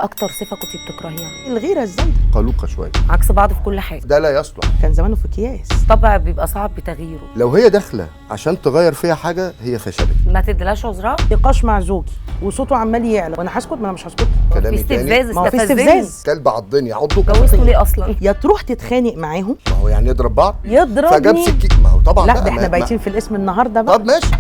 اكتر صفه كنت بتكرهيها؟ الغيره الزايده، قلوقه شويه، عكس بعض في كل حاجه. ده لا يصلح. كان زمانه في اكياس. طبع بيبقى صعب بتغييره. لو هي داخله عشان تغير فيها حاجه هي فشلت. ما تديلاش عذرها. نقاش مع زوجي وصوته عمال يعلى وانا هسكت، ما انا مش هسكت. كلامي في تاني، استفزاز، ما هو في استفزني. استفزاز. كلب عضني عضه. اتجوزتوا ليه اصلا؟ يا تروح تتخانق معاهم ما هو يعني يضرب بعض يضربني فجاب سكين. ما هو طبعا لا بقى ده احنا ما- بايتين في الاسم النهارده بقى. طب ماشي.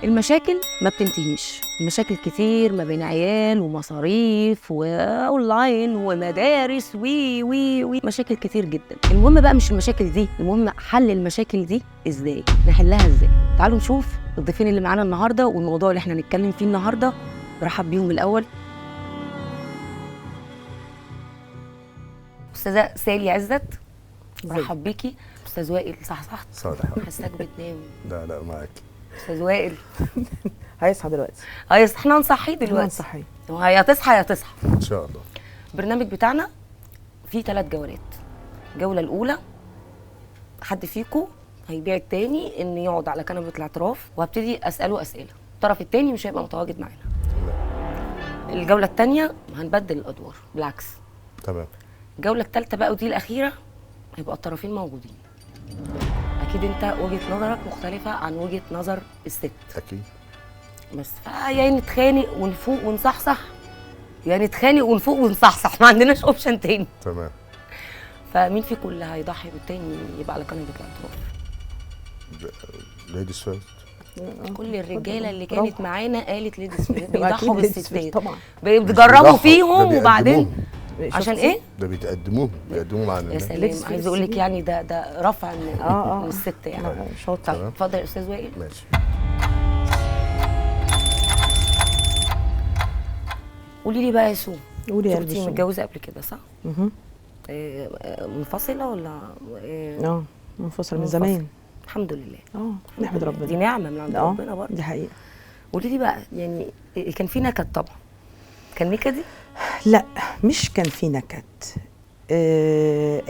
المشاكل ما بتنتهيش، المشاكل كتير ما بين عيال ومصاريف واونلاين ومدارس وي مشاكل كتير جدا. المهم بقى مش المشاكل دي، المهم حل المشاكل دي ازاي، نحلها ازاي. تعالوا نشوف الضيفين اللي معانا النهارده والموضوع اللي احنا هنتكلم فيه النهارده. برحب بيهم الاول استاذه سالي عزت، برحب بيكي. استاذ وائل صحصحت، صالح. حاساك بتنام. لا معاك. استاذ وائل هيصحى دلوقتي. احنا هنصحيه دلوقتي. هنصحيه. يا تصحى يا تصحى. ان شاء الله. البرنامج بتاعنا فيه 3 جولات. الجوله الاولى حد فيكم هيبيع التاني ان يقعد على كنبه الاعتراف، وهبتدي اساله اسئله. الطرف التاني مش هيبقى متواجد معانا. الجوله الثانيه هنبدل الادوار، بالعكس. تمام. الجوله الثالثه بقى ودي الاخيره هيبقى الطرفين موجودين. اكيد انت وجهه نظرك مختلفه عن وجهه نظر الست. اكيد. بس يا نتخانق ونفوق ونصحصح، يا نتخانق ونفوق ونصحصح، ما عندناش اوبشن تاني. تمام. فمين فيكم اللي هيضحي بالتاني يبقى على كنبه الاعتراف؟ ليديز فيرست. كل الرجاله اللي كانت برافو. معانا قالت ليديز فيرست، أكيد بيضحوا ladies first بالستات طبعا. بيجربوا فيهم ده وبعدين بيقدموهم. عشان ايه؟ ده بيقدموهم عن يا الناس. سلام، ladies عايزه first اقول لك دي. يعني ده رفع من الست يعني. شاطر. طب تمام. اتفضل يا استاذ وائل. ماشي. قولي لي بقى يا سو، قولي يا انت كنتي قلبي. متجوزه قبل كده صح؟ اها منفصله ولا منفصل من منفصل. زمان. الحمد لله. نحمد ربنا. دي نعمه من عند ربنا برضه. دي حقيقه. قولي لي بقى يعني كان في نكد طبعا، كان نكدي؟ لا مش كان في نكد.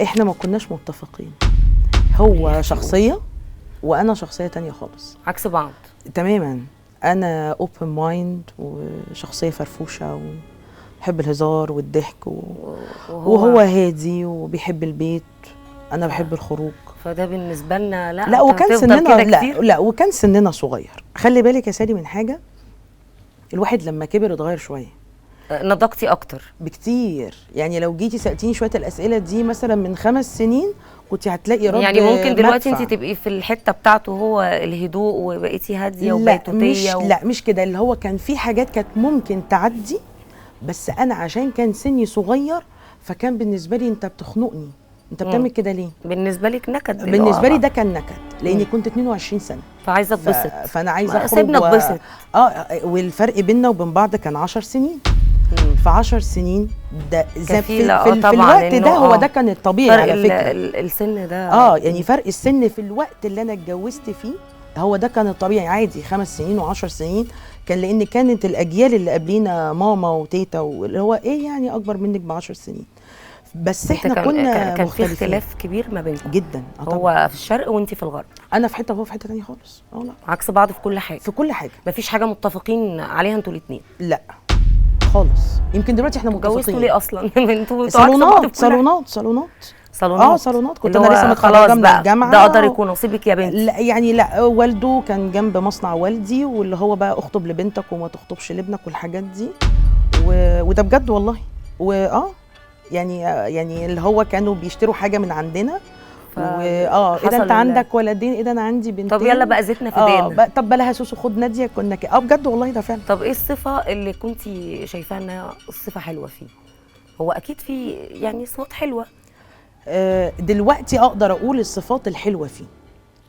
احنا ما كناش متفقين. هو شخصيه وانا شخصيه تانية خالص عكس بعض تماما. انا اوبن مايند وشخصيه فرفوشه وبحب الهزار والضحك وهو هادي وبيحب البيت. انا بحب الخروج. فده بالنسبه لنا لا وكان هتفضل سننا كده كتير؟ لا وكان سننا صغير. خلي بالك يا سالي من حاجه، الواحد لما كبر اتغير شويه نضجتي اكتر بكتير. يعني لو جيتي سالتيني شويه الاسئله دي مثلا من 5 سنين كنت هتلاقي رد يعني ممكن دلوقتي مدفع. انت تبقي في الحته بتاعته هو الهدوء وبقيتي هاديه لا وبيتوتيه لا مش كده. اللي هو كان في حاجات كانت ممكن تعدي، بس انا عشان كان سني صغير فكان بالنسبه لي انت بتخنقني، انت بتعمل كده ليه؟ بالنسبه لك نكد؟ بالنسبه لي ده كان نكد لاني كنت 22 سنه فعايزه اتبسط. فانا عايزه اخرج سيبنا اتبسط. والفرق بيننا وبين بعض كان 10 سنين. في 10 سنين ده في الوقت ده هو ده كان الطبيعي على فكره. السن ده يعني فرق السن في الوقت اللي انا اتجوزت فيه هو ده كان الطبيعي عادي. 5 سنين و10 سنين كان لان كانت الاجيال اللي قبلينا ماما وتيتا واللي هو ايه يعني اكبر منك ب10 سنين. بس احنا كنا كان في اختلاف كبير ما بينكم جدا. هو في الشرق وانت في الغرب. انا في حته وهو في حته ثانيه خالص. لا عكس بعض في كل حاجه. في كل حاجه. مفيش حاجه متفقين عليها انتوا الاثنين؟ لا خالص. يمكن دلوقتي احنا متفقين. اتجوزتوا ليه اصلا؟ انتوا صالونات. كنت انا لسه متخرجه من الجامعه. ده قدر يكون نصيبك يا بنتي. لا يعني لا، والده كان جنب مصنع والدي واللي هو بقى اخطب لبنتك وما تخطبش لابنك والحاجات دي وده بجد والله. يعني اللي هو كانوا بيشتروا حاجه من عندنا ايه ده انت عندك ولدين، ايه ده انا عندي بنتين. طب يلا بقى زيتنا في ايدينا. طب بلاها سوسو خد ناديه كنا كده. بجد والله ده فعلا. طب ايه الصفه اللي كنتي شايفاها انها الصفه حلوه فيه؟ هو اكيد في يعني صفات حلوه. دلوقتي اقدر اقول الصفات الحلوه فيه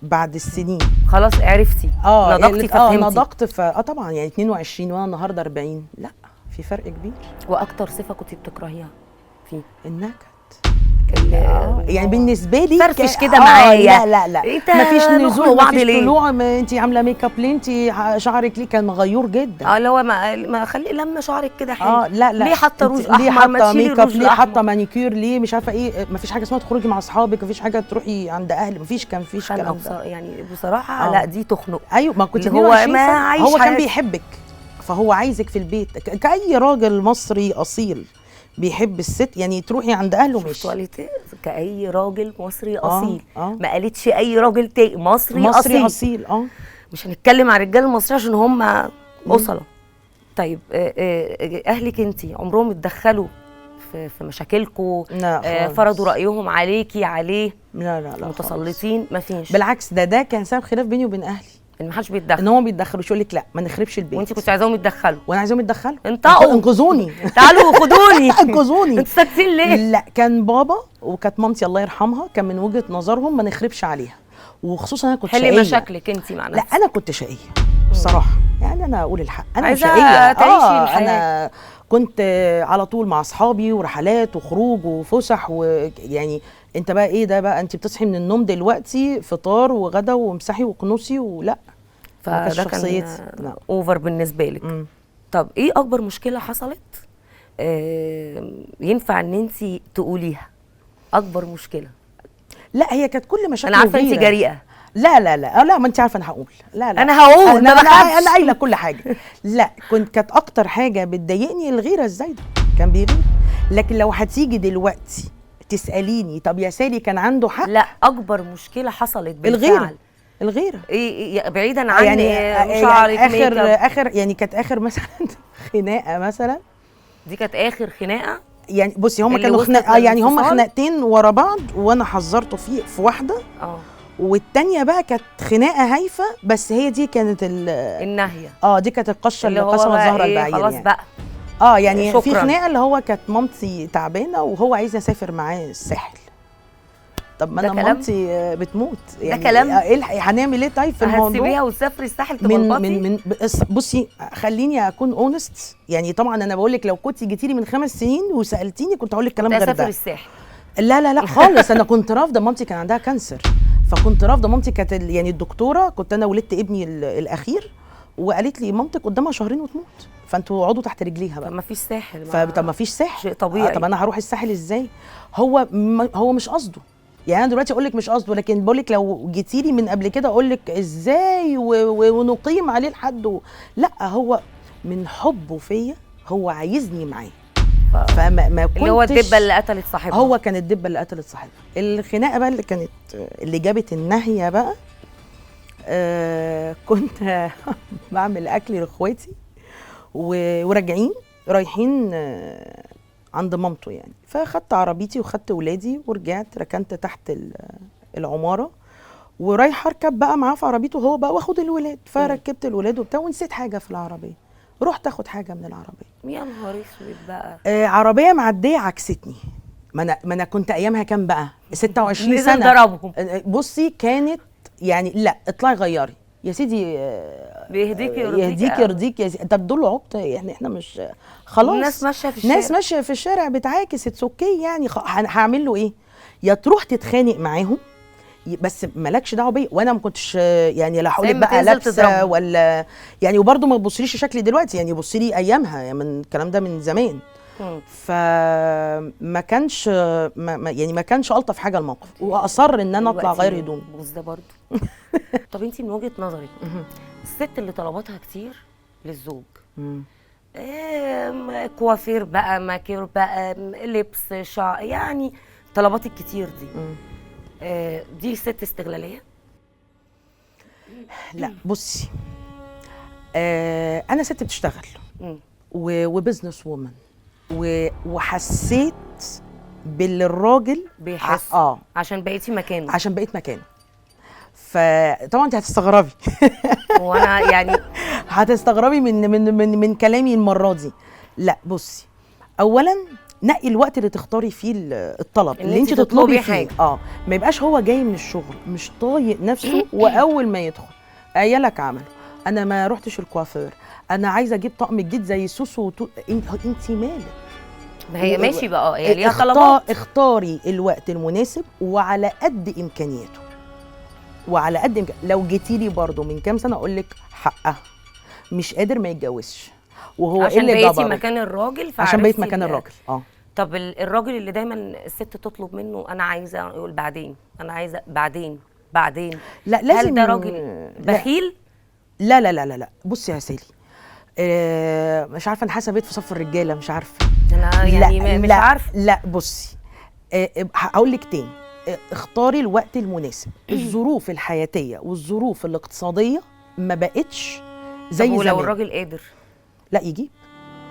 بعد السنين. خلاص عرفتي. نضجتي فهمتي. نضجت طبعا. يعني 22 وانا النهارده 40. لا في فرق كبير. واكتر صفه كنتي بتكرهيها فيه؟ النكد. يعني بالنسبه لي فرفش كده معايا. لا مفيش نزول مفيش طلوع. انت عامله ميك اب ليه؟ انت شعرك ليه؟ كان مغيور جدا. اللي هو ما خلي لما شعرك كده حلو. لا ليه حاطه روج احمر؟ ليه حاطه ميك اب؟ ليه حاطه احمر؟ مانيكير؟ ليه مش عارفه ايه؟ مفيش حاجه اسمها تخرجي مع اصحابك، مفيش حاجه تروحي عند اهلك، مفيش كلام ده. يعني بصراحه لا دي تخنق. ايوه ما كنت هو ما عايش هو كان حياتي. بيحبك فهو عايزك في البيت كأي راجل مصري اصيل بيحب الست، يعني تروحي عند اهله مش كأي راجل مصري اصيل. ما قالتش اي راجل مصري اصيل. مش هنتكلم عن الرجال المصري عشان هم أصلة. طيب اهلك انتي عمرهم اتدخلوا في مشاكلكم؟ لا فرضوا رايهم عليكي عليه؟ لا متسلطين؟ مفيش. بالعكس ده كان سبب خلاف بيني وبين اهلي، ان محدش بيتدخل، ان هم بيتدخلوا يقول لك لا ما نخربش البيت. وانت كنت عايزاهم يتدخلوا؟ وانا عايزاهم يتدخلوا. انطقوا، انقذوني تعالوا خدوني انقذوني. انتوا ساكتين ليه؟ لا كان بابا وكانت مامتي الله يرحمها كان من وجهه نظرهم ما نخربش عليها، وخصوصا انا كنت شقيه. حلي مشاكلك انت مع نفسك. لا انا كنت شقيه بصراحه، يعني انا اقول الحق انا عايزة شقيه. تعيشي الحياة. انا كنت على طول مع اصحابي ورحلات وخروج وفسح، ويعني انت بقى ايه ده بقى، انت بتصحي من النوم دلوقتي فطار وغدا ومسحي وكنوسي ولا. فده كان اوفر بالنسبه لك. طب ايه اكبر مشكله حصلت ينفع ان انت تقوليها؟ اكبر مشكله. لا هي كانت كل مشاكل. انا عارفه انت جريئه. لا ما انت عارفه انا هقول. لا انا هقول، انا قايله كل حاجه. لا كانت اكتر حاجه بتضايقني الغيره الزايده، كان بيغير. لكن لو هتيجي دلوقتي تساليني طب يا سالي كان عنده حق؟ لا اكبر مشكله حصلت بالفعل الغيره. ايه بعيدا عن يعني شعرك اخر يعني كانت اخر مثلا خناقه مثلا. دي كانت اخر خناقه؟ يعني بصي هم كانوا يعني هم خناقتين ورا بعض وانا حذرته في واحده. والتانية بقى كانت خناقه هايفه، بس هي دي كانت النهيه. دي كانت القشه اللي قسمت ظهر البعير. خلاص يعني بقى يعني شكراً. في خناقه اللي هو كانت مامتي تعبانه وهو عايز اسافر معاه الساحل. طب ما انا مامتي بتموت، يعني ده كلام. هنعمل ايه طيب في الموضوع؟ هتسيبيها وتسافري الساحل تبلبطي؟ من بصي خليني اكون اونست، يعني طبعا انا بقول لك لو كنت جيتي لي من 5 سنين وسالتيني كنت هقول لك كلام غير ده. اسافر الساحل؟ لا خالص. انا كنت رافضه، مامتي كان عندها كانسر فكنت رافضه. مامتي كانت يعني الدكتوره، كنت انا ولدت ابني الاخير وقالت لي مامتك قدامها شهرين وتموت، فانتوا اقعدوا تحت رجليها بقى. طب ما فيش ساحل. طب ما فيش ساحل، شيء طبيعي. طب انا هروح الساحل ازاي؟ هو مش قصده، يعني انا دلوقتي اقول لك مش قصده، لكن بقول لك لو جيتي لي من قبل كده اقول لك ازاي ونقيم عليه الحد لا هو من حبه فيا هو عايزني معاه. فما كنتش اللي هو الدبه اللي قتلت صاحبها. هو كان الدبه اللي قتلت صاحبها. الخناقه بقى اللي جابت النهيه بقى، كنت بعمل اكل لاخواتي وراجعين رايحين عند مامته يعني، فاخدت عربيتي وخدت ولادي ورجعت ركنت تحت العماره ورايحه اركب بقى معاه في عربيته هو بقى واخد الولاد. فركبت الولاد وبتاع ونسيت حاجه في العربيه، رحت اخد حاجه من العربيه. يا نهار اسود بقى. عربيه معديه عكستني. ما انا كنت ايامها كام بقى 26 سنه. ضربهم. بصي كانت يعني لا اطلعي غيري يا سيدي، بيهديكي يرضيك يا سيدي. طب دول عبط يعني، احنا مش خلاص. الناس ماشيه في الشارع، ناس ماشيه في الشارع بتعاكس، اتس اوكي يعني. هعمل له ايه؟ يا تروح تتخانق معاهم بس مالكش دعوه بيا، وانا ما كنتش يعني لا هقول لك بقى لابسه ولا يعني. وبرده ما تبصليش شكلي دلوقتي، يعني بصي لي ايامها، يعني من الكلام ده من زمان. فما كانش يعني ما كانش الطف حاجه الموقف، واصر ان انا اطلع غير هدومي. بص ده برضه. طب انت من وجهه نظرك الست اللي طلباتها كتير للزوج، كوافير بقى، ماكير بقى، لبس، شعر، يعني طلبات الكتير دي، دي ست استغلاليه؟ لا بصي، انا ست بتشتغل وبزنس وومن، وحسيت باللي الراجل بيحس عشان بقيتي مكانه، عشان بقيت مكانه. فطبعا انت هتستغربي وانا يعني هتستغربي من كلامي المره دي. لا بصي، اولا نقي الوقت اللي تختاري فيه الطلب اللي انت تطلبي فيه. ما يبقاش هو جاي من الشغل مش طايق نفسه واول ما يدخل عيالك عملوا، انا ما رحتش الكوافير، انا عايزه اجيب طقم جديد زي سوسو انت مالك؟ ما هي ماشي بقى، هي ليها طلبات. اختاري الوقت المناسب وعلى قد امكانياته، وعلى قد لو جيتي لي برضه من كام سنه اقول لك حقها، مش قادر ما يتجوزش، وهو عشان اللي بقيتي مكان الراجل، عشان بقيت مكان الراجل. طب الراجل اللي دايما الست تطلب منه انا عايزه، يقول بعدين، انا عايزه بعدين. لا لازم. هل ده راجل بخيل؟ لا بصي يا سالي، مش عارفه، انا حاسه بقيت في صف الرجاله، مش عارفه. انا يعني مش عارفه. لا بصي، هقول لك تاني، اختاري الوقت المناسب. الظروف الحياتيه والظروف الاقتصاديه ما بقتش زي زمان. ولو الراجل قادر لا يجيب،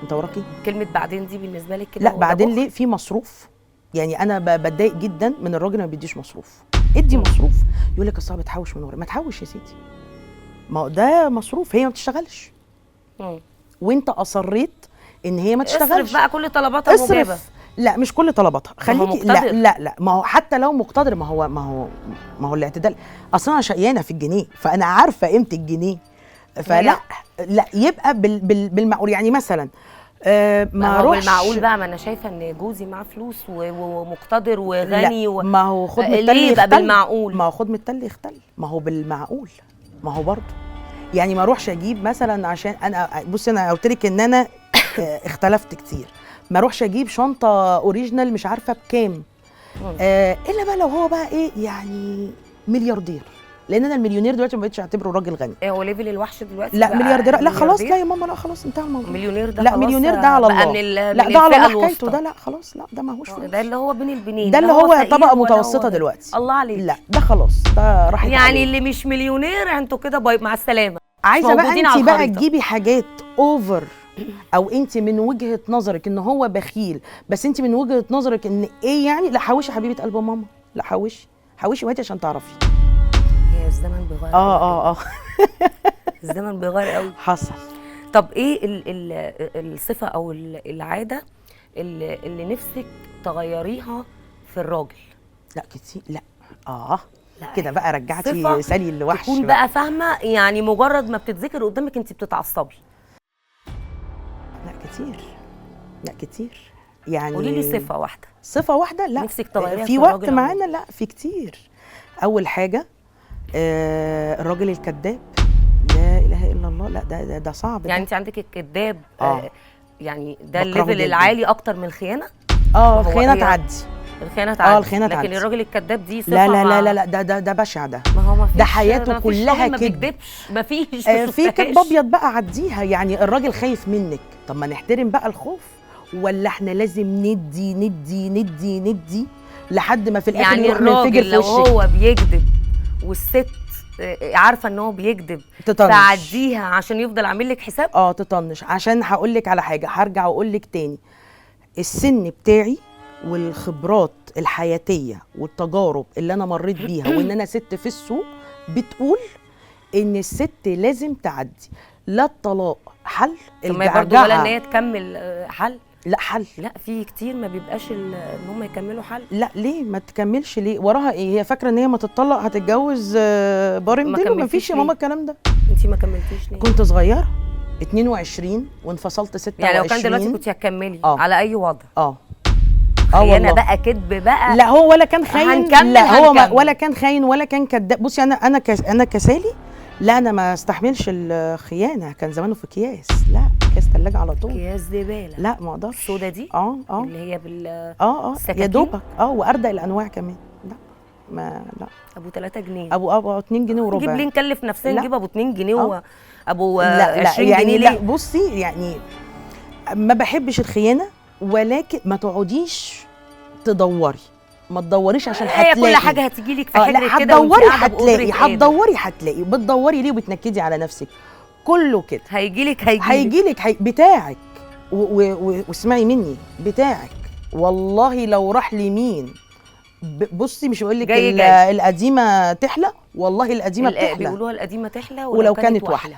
انت وراكي كلمه بعدين دي بالنسبه لك كده؟ لا بعدين ليه؟ في مصروف. يعني انا بتضايق جدا من الراجل ما بيديش مصروف. ادي مصروف. يقول لك اصل بتحوش من ورا. ما تحوش يا سيدي، ما هو ده مصروف. هي ما بتشتغلش وانت اصريت ان هي ما تشتغلش. اصرف بقى كل طلباتها مجابه. لا مش كل طلباتها، خليكي. لا ما هو حتى لو مقتدر، ما هو الاعتدال. اصلا انا شقيانه في الجنيه، فانا عارفه قيمه الجنيه. فلا لا يبقى بالمعقول. يعني مثلا ما هو بالمعقول بقى. ما انا شايفه ان جوزي معاه فلوس ومقتدر وغني ما هو خد من التل يبقى بالمعقول. ما هو خد من التل يختل. ما هو بالمعقول. ما هو برضه يعني ما اروحش اجيب مثلا، عشان انا بصي انا قلت لك ان انا اختلفت كتير. ما اروحش اجيب شنطه اوريجينال مش عارفه بكام، الا بقى لو هو بقى ايه يعني ملياردير. لان انا المليونير دلوقتي ما بقتش اعتبره راجل غني. هو ليفل الوحش دلوقتي؟ لا ملياردير لا خلاص. لا يا ماما لا خلاص انتهى الموضوع. مليونير ده لا مليونير ده على الله. لا ده على الله حكايته. ده لا خلاص. لا ده ماهوش فلوس. ده اللي هو بين البنين. ده اللي هو طبقه متوسطه دلوقتي. الله عليك. لا ده خلاص ده راحت يعني عليه. اللي مش مليونير انتوا كده باي مع السلامه. عايزه بقى انت بقى تجيبي حاجات اوفر، او انت من وجهه نظرك ان هو بخيل، بس انت من وجهه نظرك ان ايه يعني. لا حوشي حبيبه قلب ماما. لا حوشي وهاتي عشان تعرفي. هي الزمن بيغير. الزمن بيغير قوي. حصل. طب ايه الصفه او العاده اللي نفسك تغيريها في الراجل؟ لا كتير. لا كده بقى رجعتي سالي الوحش. تكون بقى فاهمه، يعني مجرد ما بتتذكر قدامك انت بتتعصبي. لا كتير يعني. قولي لي صفه واحده. صفه واحده؟ لا نفسك تغيريها في وقت معانا. لا في كتير. اول حاجه الراجل الكذاب. لا اله الا الله. لا ده صعب. يعني انت عندك الكذاب يعني ده بكرهه الليفل العالي اكتر من الخيانه. الخيانه تعدي. الخيانه تعدي. الخيانه تعدي. لكن الراجل الكذاب دي صفه. لا ده بشع. ده ما هو ما فيش. ده حياته كلها كده. ما بيكدبش. ما فيش. في كدب ابيض بقى عديها. يعني الراجل خايف منك. طب ما نحترم بقى الخوف، ولا احنا لازم ندي ندي ندي ندي لحد ما في الاخر يعني الراجل لو هو بيكذب والست عارفه ان هو بيكذب تعديها عشان يفضل عامل لك حساب؟ تطنش. عشان هقول لك على حاجه، هرجع واقول لك تاني، السن بتاعي والخبرات الحياتيه والتجارب اللي انا مريت بيها وان انا ست في السوق بتقول ان الست لازم تعدي. لا الطلاق حل، الجعجعه برضه ولا ان هي تكمل حل. لا حل. لا في كتير ما بيبقاش ان هم يكملوا حل. لا ليه ما تكملش؟ ليه؟ وراها ايه؟ هي فاكره ان هي ما تتطلق هتتجوز بارم ديل؟ ما فيش يا ماما الكلام ده. انت ما كملتيش ليه؟ كنت صغيره 22 وانفصلت 26. يعني لو كان دلوقتي كنت هتكملي على اي وضع؟ والله بقى كذب بقى. لا هو ولا كان خاين. لا هو ولا كان خاين ولا كان كذاب. بصي انا كسالي. لا انا ما استحملش الخيانه. كان زمانه في اكياس. لا اكياس ثلاجه على طول. اكياس زباله. لا ما اقدرش. السودا دي اللي هي بال يا دوبك. واردى الانواع كمان. لا ما لا ابو 3 جنيه. ابو 2 جنيه وربع. نجيب ليه نكلف نفسنا نجيب ابو 2 جنيه وابو لا 20 يعني جنيه لا ليه؟ بصي يعني ما بحبش الخيانه، ولكن ما تقعديش تدوري. ما تدوريش عشان هتلاقي. هي كل حاجه هتيجي لك في حجرك كده. هتدوري بتدوري ليه وبتنكدي على نفسك؟ كله كده هيجي لك بتاعك. واسمعي مني بتاعك والله لو راح لمين. بصي مش بقول لك القديمه تحلى. والله القديمه بتحلى. بيقولوها القديمه تحلى ولو كانت واحده.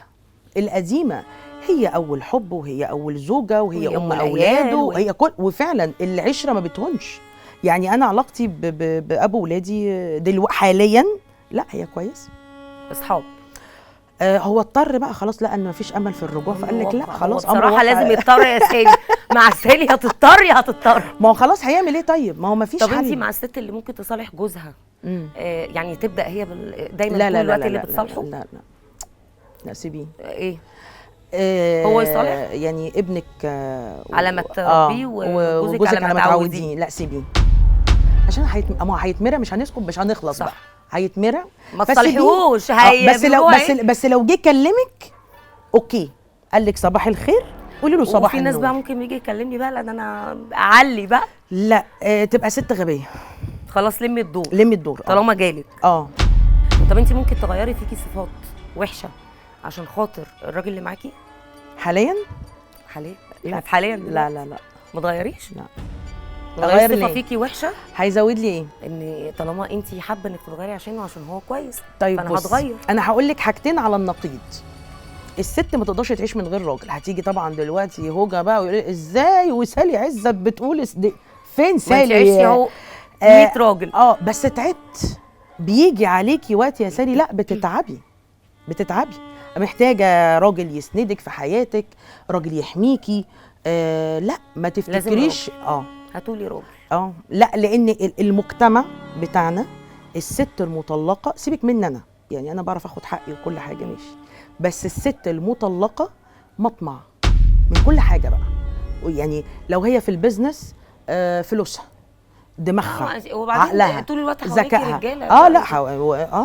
القديمه هي اول حب، وهي اول زوجه، وهي ام اولاده، وهي كل. وفعلا العشره ما بتهونش. يعني انا علاقتي بابو ولادي دلوقتي حاليا لا هي كويس. اصحاب. هو اضطر بقى خلاص، لقى ان مفيش امل في الرجوع، فقال لك لا خلاص. بصراحه لازم يضطر يا سالي. مع سالي هتضطر. ما هو خلاص هيعمل ايه طيب؟ ما هو مفيش حل. طب انت مع الست اللي ممكن تصالح جوزها يعني تبدا هي دايما لا طول الوقت اللي بتصالحه؟ لا سيبيه. ايه هو يصالح؟ يعني ابنك على ما تربيه وجوزك على ما تعوديه. لا سيبيه عشان هيتمرع. مش هنسكت، مش هنخلص بقى. هيتمرع ما تصالحيهوش. بس لو جه كلمك اوكي، قال لك صباح الخير قولي له صباح وفي ناس النور. بقى ممكن يجي يكلمني بقى، لا ده انا اعلي بقى. لا تبقى ست غبيه. خلاص لمي الدور، لمي الدور. طالما جالك. اه طب انت ممكن تغيري فيكي صفات وحشه عشان خاطر الراجل اللي معاكي حاليا؟ حاليا؟ لا. لا حاليا لا لا لا ما تغيريش؟ لا. تغيري أغير صفه ليه؟ فيكي وحشه هيزود لي ايه؟ ان طالما انت حابه انك تتغيري عشانه عشان هو كويس. طيب فانا بص، هتغير. انا هقول لك حاجتين على النقيض. الست ما تقدرش تعيش من غير راجل. هتيجي طبعا دلوقتي هوجه بقى ويقول لي ازاي وسالي عزت بتقول فين ما انت سالي؟ عشتي اهو 100 راجل. بس تعبت. بيجي عليكي وقت يا سالي لا بتتعبي. محتاجه راجل يسندك في حياتك، راجل يحميكي. لا ما تفتكريش. هاتولي راجل. لا، لان المجتمع بتاعنا الست المطلقه، سيبك مني انا، يعني انا بعرف اخد حقي وكل حاجه ماشي، بس الست المطلقه مطمع من كل حاجه بقى. يعني لو هي في البيزنس فلوسها، دماغها، وبعدين عقلها، طول الوقت حواليكي ذكائها. رجاله.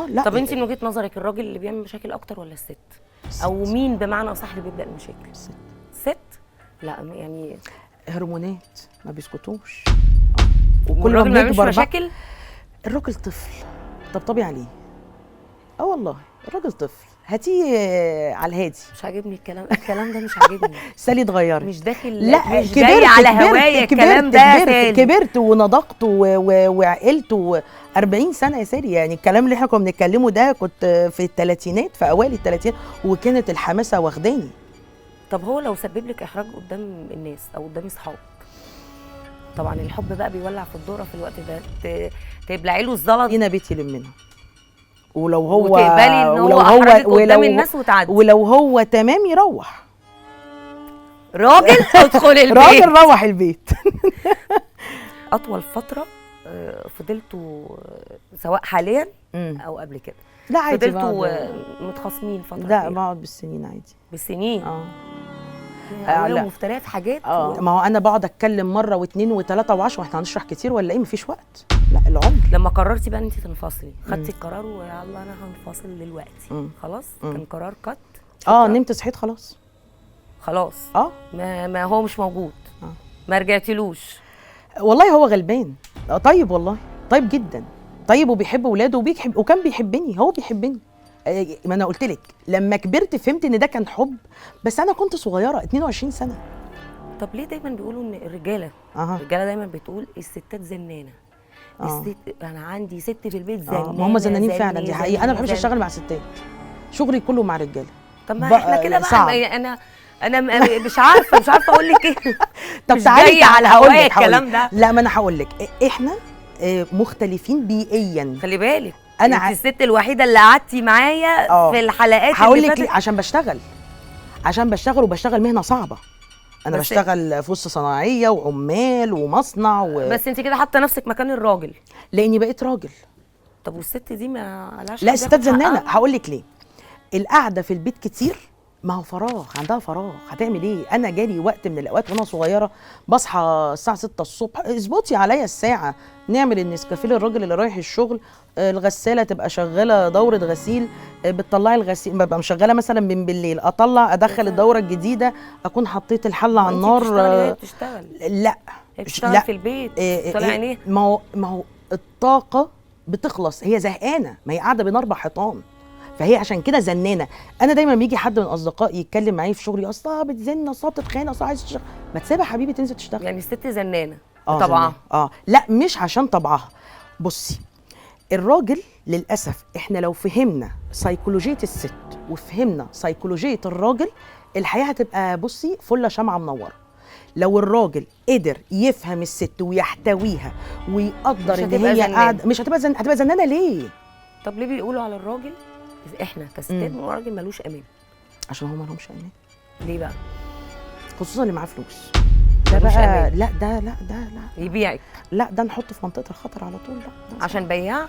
لا. طب انت من وجهه نظرك الراجل اللي بيعمل مشاكل اكتر ولا الست؟ او مين بمعنى اصح اللي بيبدا المشاكل؟ الست. لا يعني هرمونات ما بيسكتوش. وكل ما بيعملش مشاكل. الراجل طفل طبطبي عليه. والله الراجل طفل، هاتيه على الهادي. مش عاجبني الكلام ده مش عاجبني. سالي اتغيري. مش داخل. لا مش جاي على هوايا الكلام ده. كبرت ونضجت وعقلت 40 سنه يا سالي. يعني الكلام اللي احنا كنا بنتكلمه ده كنت في الثلاثينات، في اوائل الثلاثينات، وكانت الحماسه واخداني. طب هو لو سبب لك احراج قدام الناس او قدام اصحابك، طبعا الحب بقى بيولع في الدوره في الوقت ده، تبلعي له الزلط هنا بيت يلمنا. ولو هو وتقبلي ان هو احرجك قدام الناس وتعدي. ولو هو تمام يروح. راجل ادخل البيت. راجل روح البيت. اطول فتره فضلتوا سواء حاليا او قبل كده؟ لا عادي. فضلتوا متخاصمين فتره؟ لا بقعد بالسنين عادي. بالسنين؟ لا مفترية في حاجات. ما هو انا بقعد اتكلم مره واثنين وثلاثه وعشرة، واحنا هنشرح كتير ولا ايه؟ مفيش وقت. لا العمر. لما قررتي بقى ان انت تنفصلي، خدتي القرار ويلا انا هنفصل دلوقتي خلاص؟ كان قرار كات؟ نمت صحيت خلاص. ما هو مش موجود. ما رجعتلوش؟ والله هو غلبان. طيب والله طيب جدا، طيب وبيحب ولاده وكان بيحبني. هو بيحبني. ما انا قلت لك لما كبرت فهمت ان ده كان حب، بس انا كنت صغيره 22 سنه. طب ليه دايما بيقولوا ان الرجاله دايما بتقول الستات زنانه؟ الست، انا عندي ست في البيت زنانه. ما هم زنانين فعلا، دي حقيقه. انا ما بحبش اشتغل مع ستات، شغلي كله مع رجاله. طب ما احنا كده بقى. انا مش عارفه اقول لك ايه. طب تعالي على هوايا الكلام ده. لا ما انا هقول لك، احنا مختلفين بيئيا. خلي بالك انت الست الوحيده اللي قعدتي معايا في الحلقات هقول لك ليه. عشان بشتغل وبشتغل مهنه صعبه. انا بشتغل في وسط صناعيه وعمال ومصنع بس انت كده حاطه نفسك مكان الراجل لاني بقيت راجل. طب والست دي ما لهاش؟ لا الستات زنانه. هقول لك ليه. القعده في البيت كتير، ما هو فراغ، عندها فراغ. هتعمل ايه؟ انا جالي وقت من الاوقات وانا صغيره بصحى الساعه 6 الصبح، اظبطي عليا الساعه، نعمل النسكافيه للراجل اللي رايح الشغل، الغساله تبقى شغاله دوره غسيل، بتطلعي الغسيل، ببقى مشغله مثلا من بالليل، اطلع ادخل الدوره الجديده، اكون حطيت الحله على النار. هي بتشتغل. لا هي بتشتغل في البيت. طالع عينيها. ما هو الطاقه بتخلص، هي زهقانه، ما هي قاعده بين 4 حيطان، فهي عشان كده زنانه. انا دايما بيجي حد من اصدقائي يتكلم معايا في شغلي، اصلا بتزن، اصلا بتتخانق، اصلا عايزه تشتغل. ما تسيبها حبيبي تنزل تشتغل. يعني الست زنانه طبعا. لا مش عشان طبعها. بصي الراجل للاسف احنا لو فهمنا سيكولوجيه الست وفهمنا سيكولوجيه الراجل، الحياه هتبقى بصي فله شمعه منوره. لو الراجل قدر يفهم الست ويحتويها ويقدر ان هي قاعده، مش هتبقى هتبقى زنانه ليه؟ طب ليه بيقولوا على الراجل احنا كستات ان الراجل ملوش امان؟ عشان هو مالهمش امان. ليه بقى؟ خصوصا اللي معاه فلوس. ده بقى لا ده لا يبيعك. لا ده نحطه في منطقه الخطر على طول. لا عشان بياع؟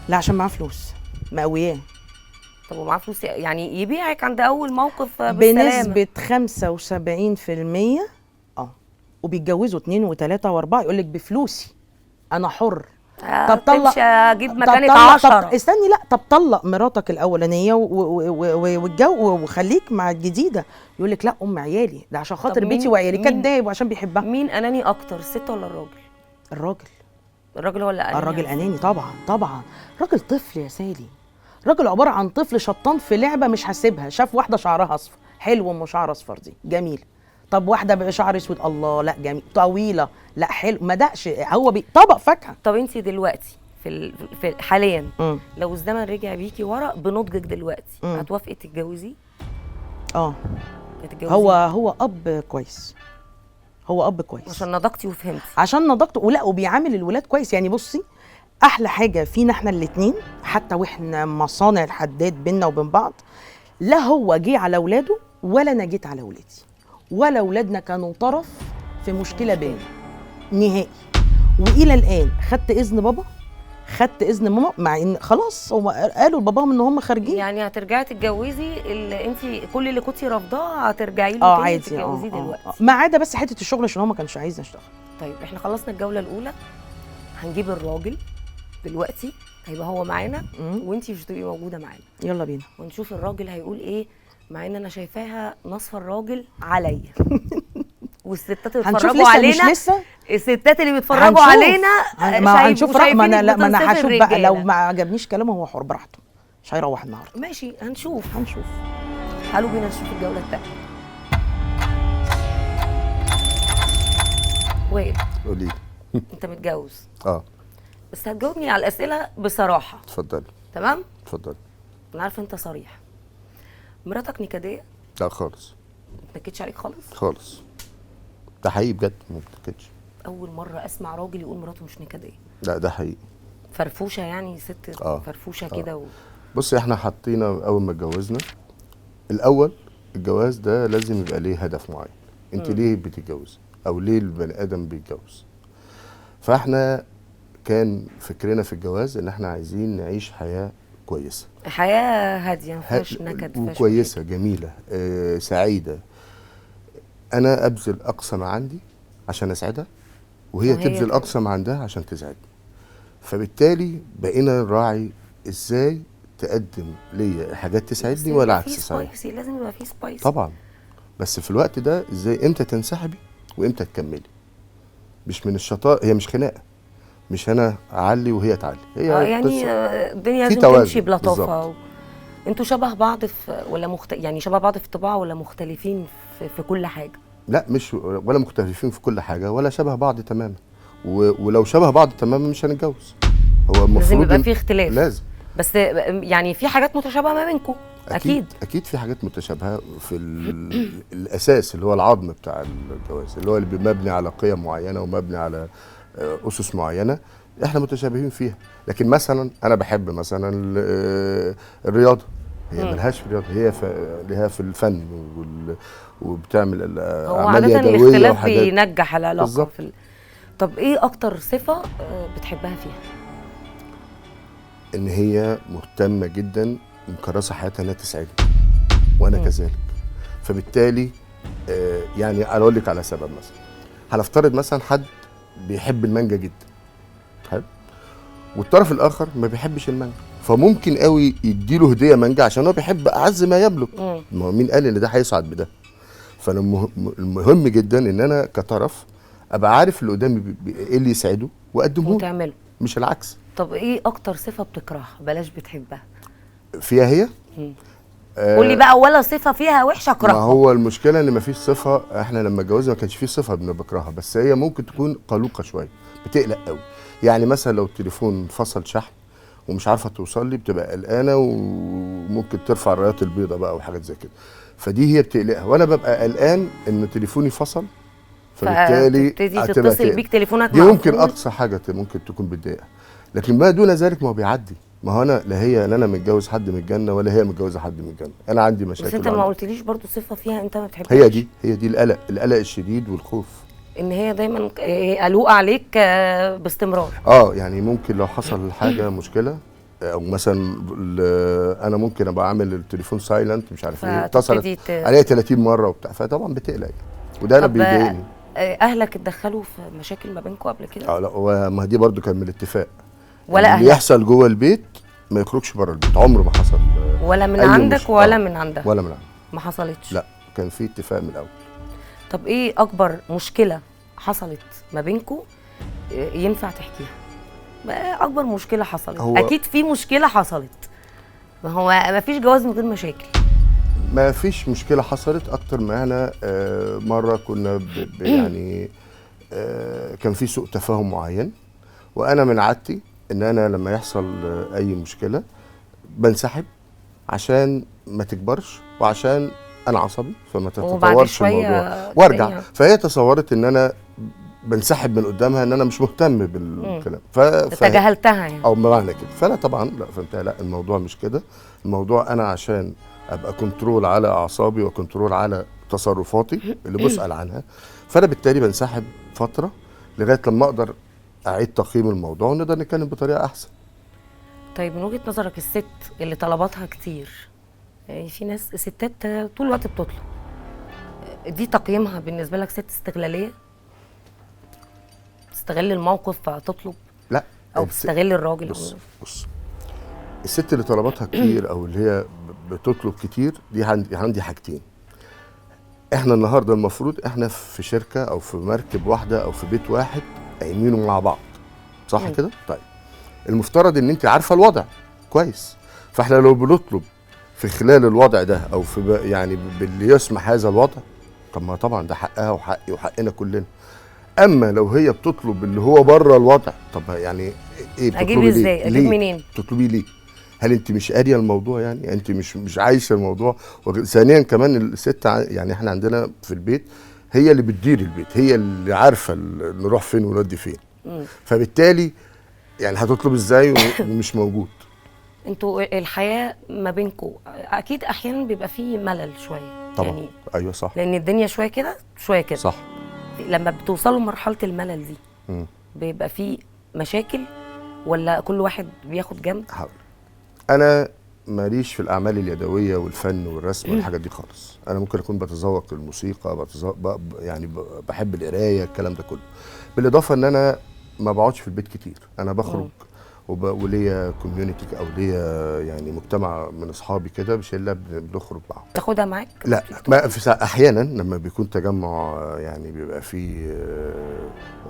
لا عشان معاه فلوس مقوياه. طب ومعاه فلوس يعني يبيعك عند اول موقف بالسلامه بنسبه 75%. وبيتجوزوا 2 و3 و4 يقول لك بفلوسي انا حر. طب طلق، اجيب طب مكانك طلق، 10. طب استني، لا طب طلق مراتك الاولانيه وخليك مع الجديده. يقول لك لا ام عيالي، ده عشان خاطر طب بيتي مين- وعيالي، مين- كداب وعشان بيحبها. مين اناني اكتر، الست ولا الراجل؟ الراجل. الراجل هو اللي اناني. الراجل على الست. اناني طبعا طبعا. الراجل طفل يا سالي، الراجل عباره عن طفل شطان في لعبه مش حاسبها، شاف واحده شعرها اصفر، حلو ام شعر اصفر دي جميل، طب واحده بشعر اسود، الله لا جميل، طويله لا حلو، ما دقش هو طبق فاكهه. طب انت دلوقتي في حاليا مم. لو الزمن رجع بيكي ورا بنضجك دلوقتي، مم. هتوافقي تتجوزيه؟ اه هتتجوزيه هو اب كويس، هو اب كويس عشان نضجتي وفهمتي. عشان نضجته، ولا وبيعامل الولاد كويس. يعني بصي، احلى حاجه فينا احنا الاتنين، حتى واحنا مصانع الحداد بينا وبين بعض، لا هو جه على اولاده ولا انا جيت على ولادي، ولا اولادنا كانوا طرف في مشكله بينا نهائي. والى الان خدت اذن بابا، خدت اذن ماما، مع ان خلاص هم قالوا لباباهم ان هم خارجين. يعني هترجعي تتجوزي اللي انت كل اللي كنتي رافضاه، هترجعي له تاني عادي تتجوزيه دلوقتي؟ ما عدا بس حته الشغل عشان هو ما كانش عايز اشتغل. طيب احنا خلصنا الجوله الاولى، هنجيب الراجل دلوقتي، هيبقى هو معانا وانت مش هتبقي موجوده معانا، يلا بينا ونشوف الراجل هيقول ايه، مع ان انا شايفاها نصف الراجل عليا والستات اللي هنشوف بيتفرجوا لسه علينا، مش لسه الستات اللي بيتفرجوا هنشوف. علينا ما هنشوف رأي، ما انا لا ما انا بتنصف هشوف بقى، لو الرجالة. ما عجبنيش كلامه هو حر براحته، مش هيروح النهارده. ماشي هنشوف. هنشوف. تعالوا بينا نشوف الجوله الثانيه. وائل، قولي لي. انت متجوز اه بس هتجاوبني على الاسئله بصراحه، اتفضلي تمام؟ اتفضلي. انا عارفه انت صريح. مراتك نكديه؟ لا خالص ما بتنكدش عليك خالص؟ خالص، ده حقيقي بجد، ما بتكدش. اول مره اسمع راجل يقول مراته مش نكديه. لا ده حقيقي. فرفوشه يعني، ست فرفوشه كده بصي احنا حطينا اول ما اتجوزنا، الاول الجواز ده لازم يبقى ليه هدف معين. انت ليه بتتجوز او ليه البني ادم بيتجوز؟ فاحنا كان فكرنا في الجواز ان احنا عايزين نعيش حياه كويسه، حياه هاديه ما فيهاش نكد، ما فيهاش وكويسه جميله سعيده. انا ابذل اقصى ما عندي عشان اسعدها، وهي تبذل اقصى ما عندها عشان تسعدني. فبالتالي بقينا نراعي ازاي تقدم ليا حاجات تسعدني ولا عكس. صحيح لازم يبقى فيه سبايس طبعا، بس في الوقت ده ازاي امتى تنسحبي وامتى تكملي. مش من الشطاره، هي مش خناقه، مش انا اعلي وهي تعلي، هي يعني الدنيا في لازم توازن تمشي بلطافه. انتوا شبه بعض في ولا يعني شبه بعض في الطباع ولا مختلفين في كل حاجه؟ لا مش ولا مختلفين في كل حاجه ولا شبه بعض تماما، ولو شبه بعض تماما مش هنتجوز. هو المفروض لازم يبقى في اختلاف، لازم. بس يعني في حاجات متشابهه ما بينكم اكيد. اكيد في حاجات متشابهه في الاساس اللي هو العظم بتاع الجواز، اللي هو اللي مبني على قيم معينه ومبني على اسس معينه احنا متشابهين فيها. لكن مثلا انا بحب مثلا الرياضه، هي ملهاش في الرياضه، هي لها في الفن وبتعمل اعمال يدويه. هو عاده الاختلاف بينجح العلاقه طب ايه اكتر صفه بتحبها فيها؟ ان هي مهتمه جدا ومكرسه حياتها انها تسعدني وانا كذلك. فبالتالي يعني انا اقول لك على سبب، مثلا هنفترض مثلا حد بيحب المانجا جدا، حلو، والطرف الاخر ما بيحبش المانجا، فممكن قوي يديله هديه مانجا عشان هو بيحب اعز ما يملك. ما هو مين قال ان ده هيسعد بده؟ فانا المهم جدا ان انا كطرف ابقى عارف اللي قدامي ايه اللي يسعده واقدمه له وتعمله، مش العكس. طب ايه اكتر صفه بتكرهها بلاش بتحبها فيها هي؟ قولي بقى ولا صفه فيها وحشه اكرهها. ما هو المشكله ان ما فيش صفه، احنا لما اتجوزنا ما كانش فيه صفه بنكرهها، بس هي ممكن تكون قلوقه شويه، بتقلق قوي. يعني مثلا لو التليفون فصل شحن ومش عارفه توصل لي، بتبقى قلقانه وممكن ترفع الرايات البيضاء بقى وحاجات زي كده، فدي هي بتقلقها، وانا ببقى قلقان ان تليفوني فصل، فبالتالي تتصل بيك تليفونك دي ممكن اقصى حاجه ممكن تكون بتضايقها. لكن ما دون ذلك ما هو بيعدي. ما هو انا لا انا متجوز حد من الجنه ولا هي متجوزه حد من الجنه، انا عندي مشاكل. بس انت ما قلتليش برضو صفه فيها انت ما بتحبهاش. هي دي القلق الشديد والخوف، ان هي دايما قلوقه عليك باستمرار. يعني ممكن لو حصل حاجه مشكله، او مثلا انا ممكن ابقى عامل التليفون سايلنت مش عارف ايه، اتصلت عليا 30 مره وبتاع، فطبعا بتقلق، وده انا بيضايقني. اهلك اتدخلوا في مشاكل ما بينكم قبل كده؟ لا ما دي برضو كان من الاتفاق. ولا اللي اهلها يحصل جوه البيت ما يخرجش بره البيت، عمره ما حصل. ولا من أي عندك مشكلة. ولا من عندها؟ ولا من عندك. ما حصلتش؟ لا، كان في اتفاق من الاول. طب ايه اكبر مشكله حصلت ما بينكم ينفع تحكيها؟ ما اكبر مشكله حصلت؟ اكيد في مشكله حصلت، ما هو ما فيش جواز من غير مشاكل. ما فيش مشكله حصلت اكتر ما انا مره كنا يعني كان في سوء تفاهم معين، وانا من عادتي ان انا لما يحصل اي مشكله بنسحب عشان ما تكبرش، وعشان انا عصبي فما تتطورش الموضوع وارجع. فهي تصورت ان انا بنسحب من قدامها، ان انا مش مهتم بالكلام، تجاهلتها يعني، او بمعنى كده. فانا طبعا لا فهمتها، لا الموضوع مش كده، الموضوع انا عشان ابقى كنترول على اعصابي وكنترول على تصرفاتي اللي بسأل عنها، فانا بالتالي بنسحب فتره لغايه لما اقدر اعيد تقييم الموضوع ونقدر نتكلم بطريقه احسن. طيب من وجهه نظرك الست اللي طلباتها كتير، يعني في ناس ستات طول الوقت بتطلب، دي تقييمها بالنسبه لك ست استغلاليه؟ تستغل الموقف فتطلب؟ لا، او بتستغل الراجل؟ بص الست اللي طلباتها كتير او اللي هي بتطلب كتير دي عندي حاجتين. احنا النهارده المفروض احنا في شركه او في مركب واحده او في بيت واحد قايمينه مع بعض، صح كده؟ طيب المفترض ان انت عارفه الوضع كويس، فاحنا لو بنطلب في خلال الوضع ده او في يعني باللي يسمح هذا الوضع، طب ما طبعا ده حقها وحقي وحقنا كلنا. اما لو هي بتطلب اللي هو بره الوضع، طب يعني ايه اجيب ازاي؟ اجيب منين؟ تطلبيه ليه؟ هل انت مش قاريه الموضوع؟ يعني انت مش عايشه الموضوع. ثانيا كمان الست يعني احنا عندنا في البيت هي اللي بتدير البيت، هي اللي عارفه نروح فين ونودي فين. فبالتالي يعني هتطلب ازاي ومش موجود؟ انتوا الحياه ما بينكم اكيد احيانا بيبقى فيه ملل شويه طبعا يعني. ايوه صح، لان الدنيا شويه كده شويه كده، صح. لما بتوصلوا لمرحله الملل دي بيبقى فيه مشاكل ولا كل واحد بياخد جنب؟ هقول انا ماليش في الاعمال اليدويه والفن والرسم والحاجات دي خالص. انا ممكن اكون بتذوق الموسيقى، يعني بحب القرايه، الكلام ده كله. بالاضافه ان انا ما بقعدش في البيت كتير، انا بخرج وليا كوميونتي او ليا يعني مجتمع من اصحابي كده بشله بنخرج معاهم. تاخدها معاك؟ لا، ما في احيانا لما بيكون تجمع يعني بيبقى فيه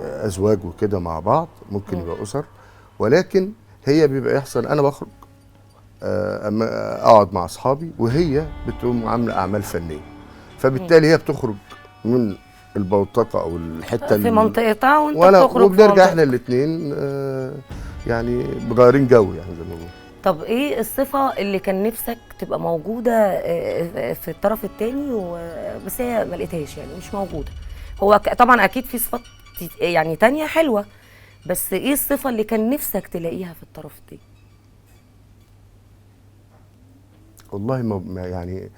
ازواج وكده مع بعض، ممكن يبقى اسر، ولكن هي بيبقى يحصل انا بخرج اما اقعد مع اصحابي وهي بتقوم عامله اعمال فنيه، فبالتالي هي بتخرج من البوتقه او الحته في منطقتها وانت بتخرج، وبنرجع احنا الاثنين يعني مغيرين جو يعني زي ما بنقول. طب ايه الصفه اللي كان نفسك تبقى موجوده في الطرف الثاني بس هي ما لقيتهاش، يعني مش موجوده؟ هو طبعا اكيد في صفات يعني تانية حلوه، بس ايه الصفه اللي كان نفسك تلاقيها في الطرف الثاني؟ والله ما يعني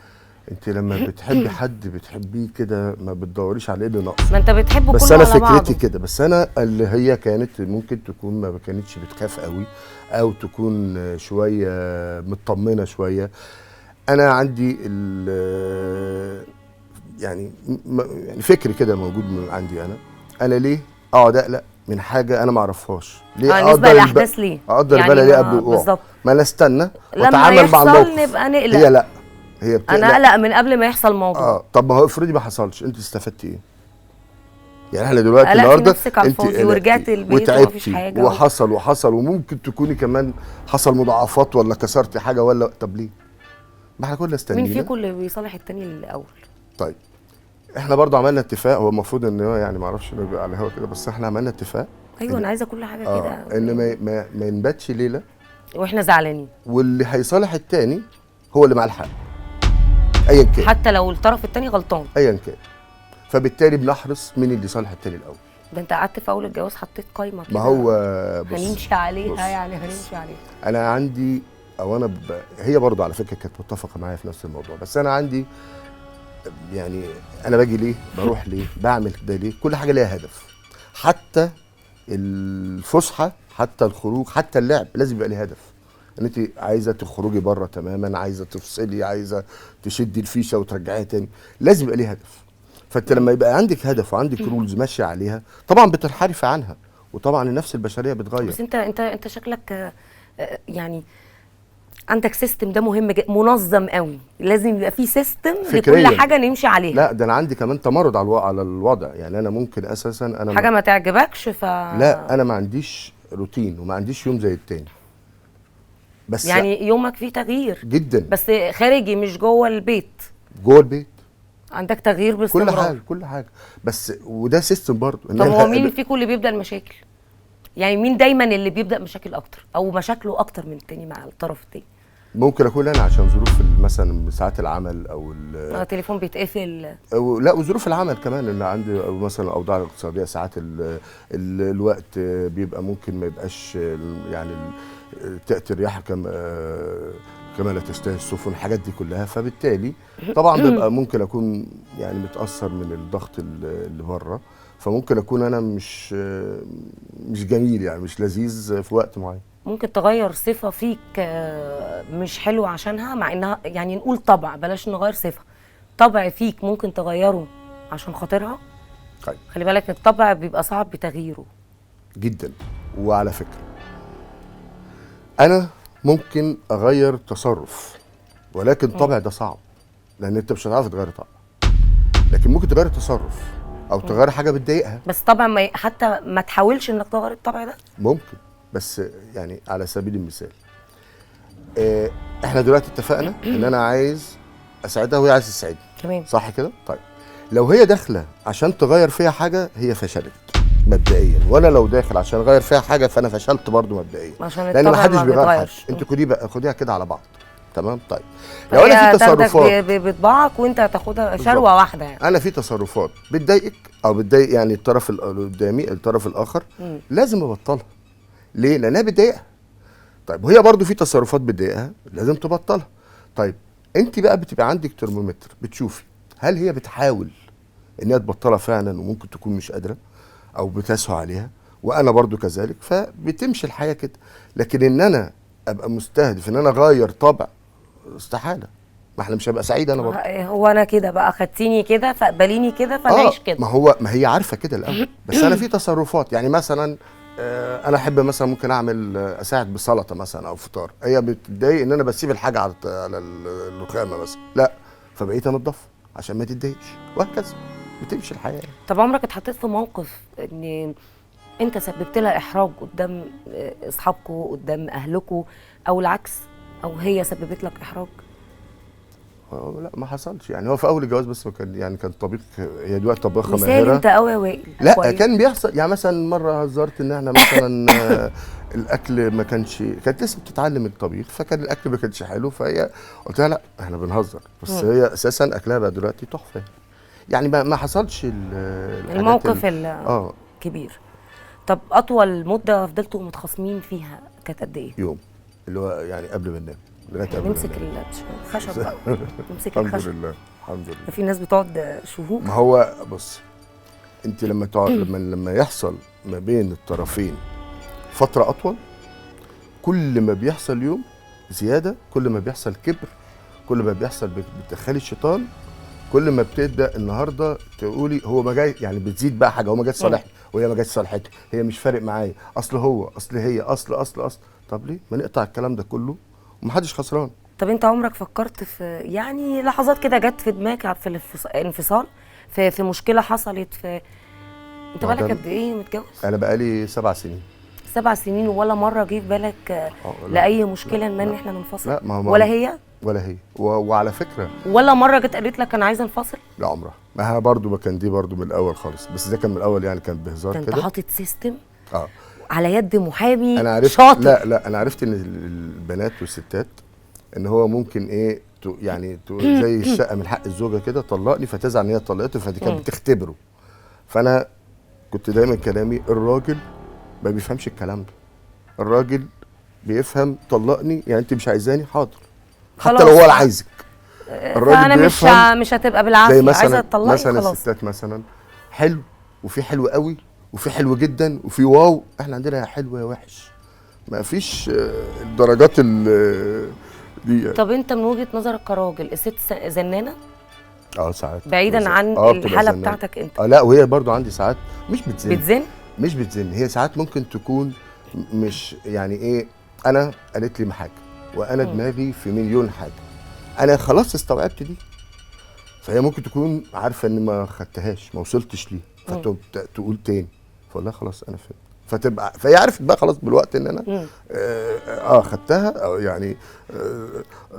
انت لما بتحبي حد بتحبيه كده، ما بتدوريش على ايه اللي ناقص، ما انت بتحبه كله بس انا على بعضه. فكرتي كده. بس انا اللي هي كانت ممكن تكون ما كانتش بتخاف قوي او تكون شويه مطمنه شويه. انا عندي يعني فكر كده موجود عندي. انا ليه اقعد اقلق من حاجه انا ما اعرفهاش؟ ليه بالنسبه للاحداث ليه اقدر يعني البلد ليه قبل الوقوع؟ بالظبط، ما انا استنى لما واتعامل مع الموقف. نبقى نقلق. هي لا، هي بتقلق. انا اقلق من قبل ما يحصل موضوع. طب ما هو افرضي ما حصلش، انت استفدتي ايه؟ يعني احنا دلوقتي النهارده نفسك على الفاضي ورجعت البيت ومفيش حاجه وحصل وممكن تكوني كمان حصل مضاعفات ولا كسرتي حاجه ولا، طب ليه؟ ما احنا كنا استنينا. مين فيكم اللي بيصالح التاني الاول؟ طيب احنا برضو عملنا اتفاق، هو المفروض ان هو يعني ما اعرفش بيبقى على الهوا كده، بس احنا عملنا اتفاق. ايوه انا عايزه كل حاجه كده ان ما ينباتش ليله واحنا زعلانين، واللي هيصالح التاني هو اللي معاه الحق ايا كان، حتى لو الطرف التاني غلطان ايا كان. فبالتالي بنحرص مين اللي يصالح التاني الاول. ده انت قعدت في اول الجواز حطيت قايمه كده، ما هو هنمشي عليها يعني هنمشي عليها. انا عندي او انا هي برضو على فكره كانت متفقه معايا في نفس الموضوع، بس انا عندي يعني انا باجي ليه، بروح ليه، بعمل ده ليه، كل حاجه ليها هدف. حتى الفسحه، حتى الخروج، حتى اللعب لازم يبقى ليه هدف. ان انت عايزه تخرجي بره تماما، عايزه تفصلي، عايزه تشدي الفيشه وترجعيها تاني، لازم يبقى ليه هدف. فانت لما يبقى عندك هدف وعندك رولز ماشيه عليها، طبعا بتنحرفي عنها وطبعا النفس البشريه بتغير. بس انت شكلك يعني عندك سيستم، ده مهم منظم قوي، لازم يبقى في سيستم فكرياً. لكل حاجه نمشي عليها. لا ده انا عندي كمان تمرد على الوضع، يعني انا ممكن اساسا انا حاجه ما تعجبكش لا انا ما عنديش روتين وما عنديش يوم زي التاني، بس يعني يومك فيه تغيير جدا، بس خارجي مش جوه البيت. جوه البيت عندك تغيير باستمرار. كل حاجه بس، وده سيستم برضه. طب هو مين فيكم اللي بيبدا المشاكل؟ يعني مين دايما اللي بيبدا مشاكل اكتر او مشاكله اكتر من التاني مع الطرف التاني؟ ممكن اكون انا عشان ظروف مثلا ساعات العمل او التليفون بيتقفل لا، وظروف العمل كمان اللي عندي، او مثلا الاوضاع الاقتصاديه ساعات الوقت بيبقى ممكن ما يبقاش يعني تأتي الرياح كما لا تشتهي السفن، الحاجات دي كلها. فبالتالي طبعا ببقى ممكن اكون يعني متاثر من الضغط اللي بره، فممكن اكون انا مش جميل، يعني مش لذيذ في وقت معين. ممكن تغير صفه فيك مش حلوه عشانها، مع انها يعني نقول طبع، بلاش نغير صفه، طبع فيك ممكن تغيره عشان خاطرها. طيب خلي بالك الطبع بيبقى صعب بتغييره جدا. وعلى فكره انا ممكن اغير تصرف، ولكن طبع ده صعب، لان انت مش هتعرف تغير طبع، لكن ممكن تغير تصرف او تغير حاجه بتضايقها. بس طبعا حتى ما تحاولش انك تغير الطبع ده. ممكن، بس يعني على سبيل المثال احنا دلوقتي اتفقنا ان انا عايز اساعدها وهي عايزه تساعدني، تمام، صح كده؟ طيب لو هي داخله عشان تغير فيها حاجه هي فشلت مبدئيا، وانا لو داخل عشان اغير فيها حاجه فانا فشلت برضو مبدئيا، لان ما حدش بيغير حاجه. انت خديها كده على بعض، تمام؟ طيب لو انا في تصرفات بطباعك وانت هتاخدها شروه واحده، يعني انا في تصرفات بتضايقك او بتضايق يعني الطرف اللي قدامي، الطرف الاخر، لازم ابطلها. ليه؟ لانها بتضايقها. طيب وهي برضو في تصرفات بتضايقها لازم تبطلها. طيب انت بقى بتبقى عندك ترمومتر، بتشوفي هل هي بتحاول ان هي تبطلها فعلا وممكن تكون مش قادره او بتسهو عليها، وانا برضو كذلك، فبتمشي الحياه كده. لكن ان انا ابقى مستهدف ان انا اغير طبع، استحاله، ما احنا مش هبقى سعيد انا برضو. هو انا كده بقى خدتيني كده فاقبليني كده فنعيش كده. ما هي عارفه كده الاول، بس انا في تصرفات، يعني مثلا انا احب مثلا ممكن اعمل اساعد بسلطه مثلا او فطار، هي بتتضايق ان انا بسيب الحاجه على الرخامه مثلا، لا، فبقيت انضفها عشان ما تتضايقش، وهكذا بتمشي الحياه. طب عمرك اتحطيت في موقف ان انت سببت لها احراج قدام اصحابكم، قدام اهلكم، او العكس، او هي سببت لك احراج؟ لا ما حصلش، يعني هو في اول الجواز بس كان طبيخ، هي دلوقتي طباخه مثال ماهره. انت قوي يا وائل. لا كويس. كان بيحصل، يعني مثلا مره هزرت ان احنا مثلا الاكل ما كانت لسه بتتعلم الطبيخ، فكان الاكل ما كانش حلو، فهي قلت لها لا احنا بنهزر، بس هي اساسا اكلها بقى دلوقتي تحفه. يعني ما حصلش الموقف الكبير. طب اطول مده فضلتوا متخاصمين فيها كانت قد ايه؟ يوم، اللي هو يعني قبل ما ننام، لغايه قبل ما نمسك ننام. الخشب بقى، نمسك الحمد الخشب. لله الحمد لله. في ناس بتقعد شهور. ما هو بص، انت لما تقعد لما يحصل ما بين الطرفين فتره اطول، كل ما بيحصل يوم زياده، كل ما بيحصل كبر، كل ما بيحصل بتدخلي الشيطان، كل ما بتبدا النهارده تقولي هو ما جاي، يعني بتزيد بقى حاجه، هو ما جاش صالحني وهي ما جاش صالحتي، هي مش فارق معايا، اصل هو، اصل هي، اصل. طب ليه ما نقطع الكلام ده كله ومحدش خسران؟ طب انت عمرك فكرت في يعني لحظات كده جت في دماغك في الانفصال، في مشكله حصلت انت بالك قد ايه متجوز؟ انا بقالي 7 سنين. 7 سنين ولا مره جه في بالك لاي مشكله ان احنا ننفصل؟ لا ما ولا هي وعلى فكره ولا مره جت قالت لك انا عايزه انفصل؟ لا عمرها، ما هي برضه كان دي برضه من الاول خالص، بس ده كان من الاول، يعني كان بهزار كده. انت حاطط سيستم على يد محامي انا عرفت شاطر. لا انا عرفت ان البنات والستات ان هو ممكن ايه يعني زي الشقه من حق الزوجه كده، طلقني فتزعل ان هي طلقته، فدي كانت بتختبره. فانا كنت دايما كلامي الراجل ما بيفهمش الكلام ده، الراجل بيفهم طلقني يعني انت مش عايزاني، حاضر، حتى لو هو اللي عايزك. الراجل بيفهم مش هتبقى بالعافيه، عايزه تطلقني مثلا خلاص. الستات مثلا حلو، وفي حلو قوي، وفي حلو جدا، وفي واو، احنا عندنا يا حلو يا وحش، ما فيش الدرجات دي. طب انت من وجهه نظرك كراجل الست زنانه؟ ساعات بعيدا عن الحاله بتاعتك انت. لا وهي برضو عندي ساعات مش بتزن. مش بتزن، هي ساعات ممكن تكون مش يعني ايه، انا قالت لي محاجه وانا دماغي في مليون حاجه، انا خلاص استوعبت دي، فهي ممكن تكون عارفه ان ما خدتهاش، ما وصلتش ليه، فتقول تاني، فاقول لها خلاص انا فهمت، فهي عرفت بقى خلاص بالوقت ان انا خدتها، أو يعني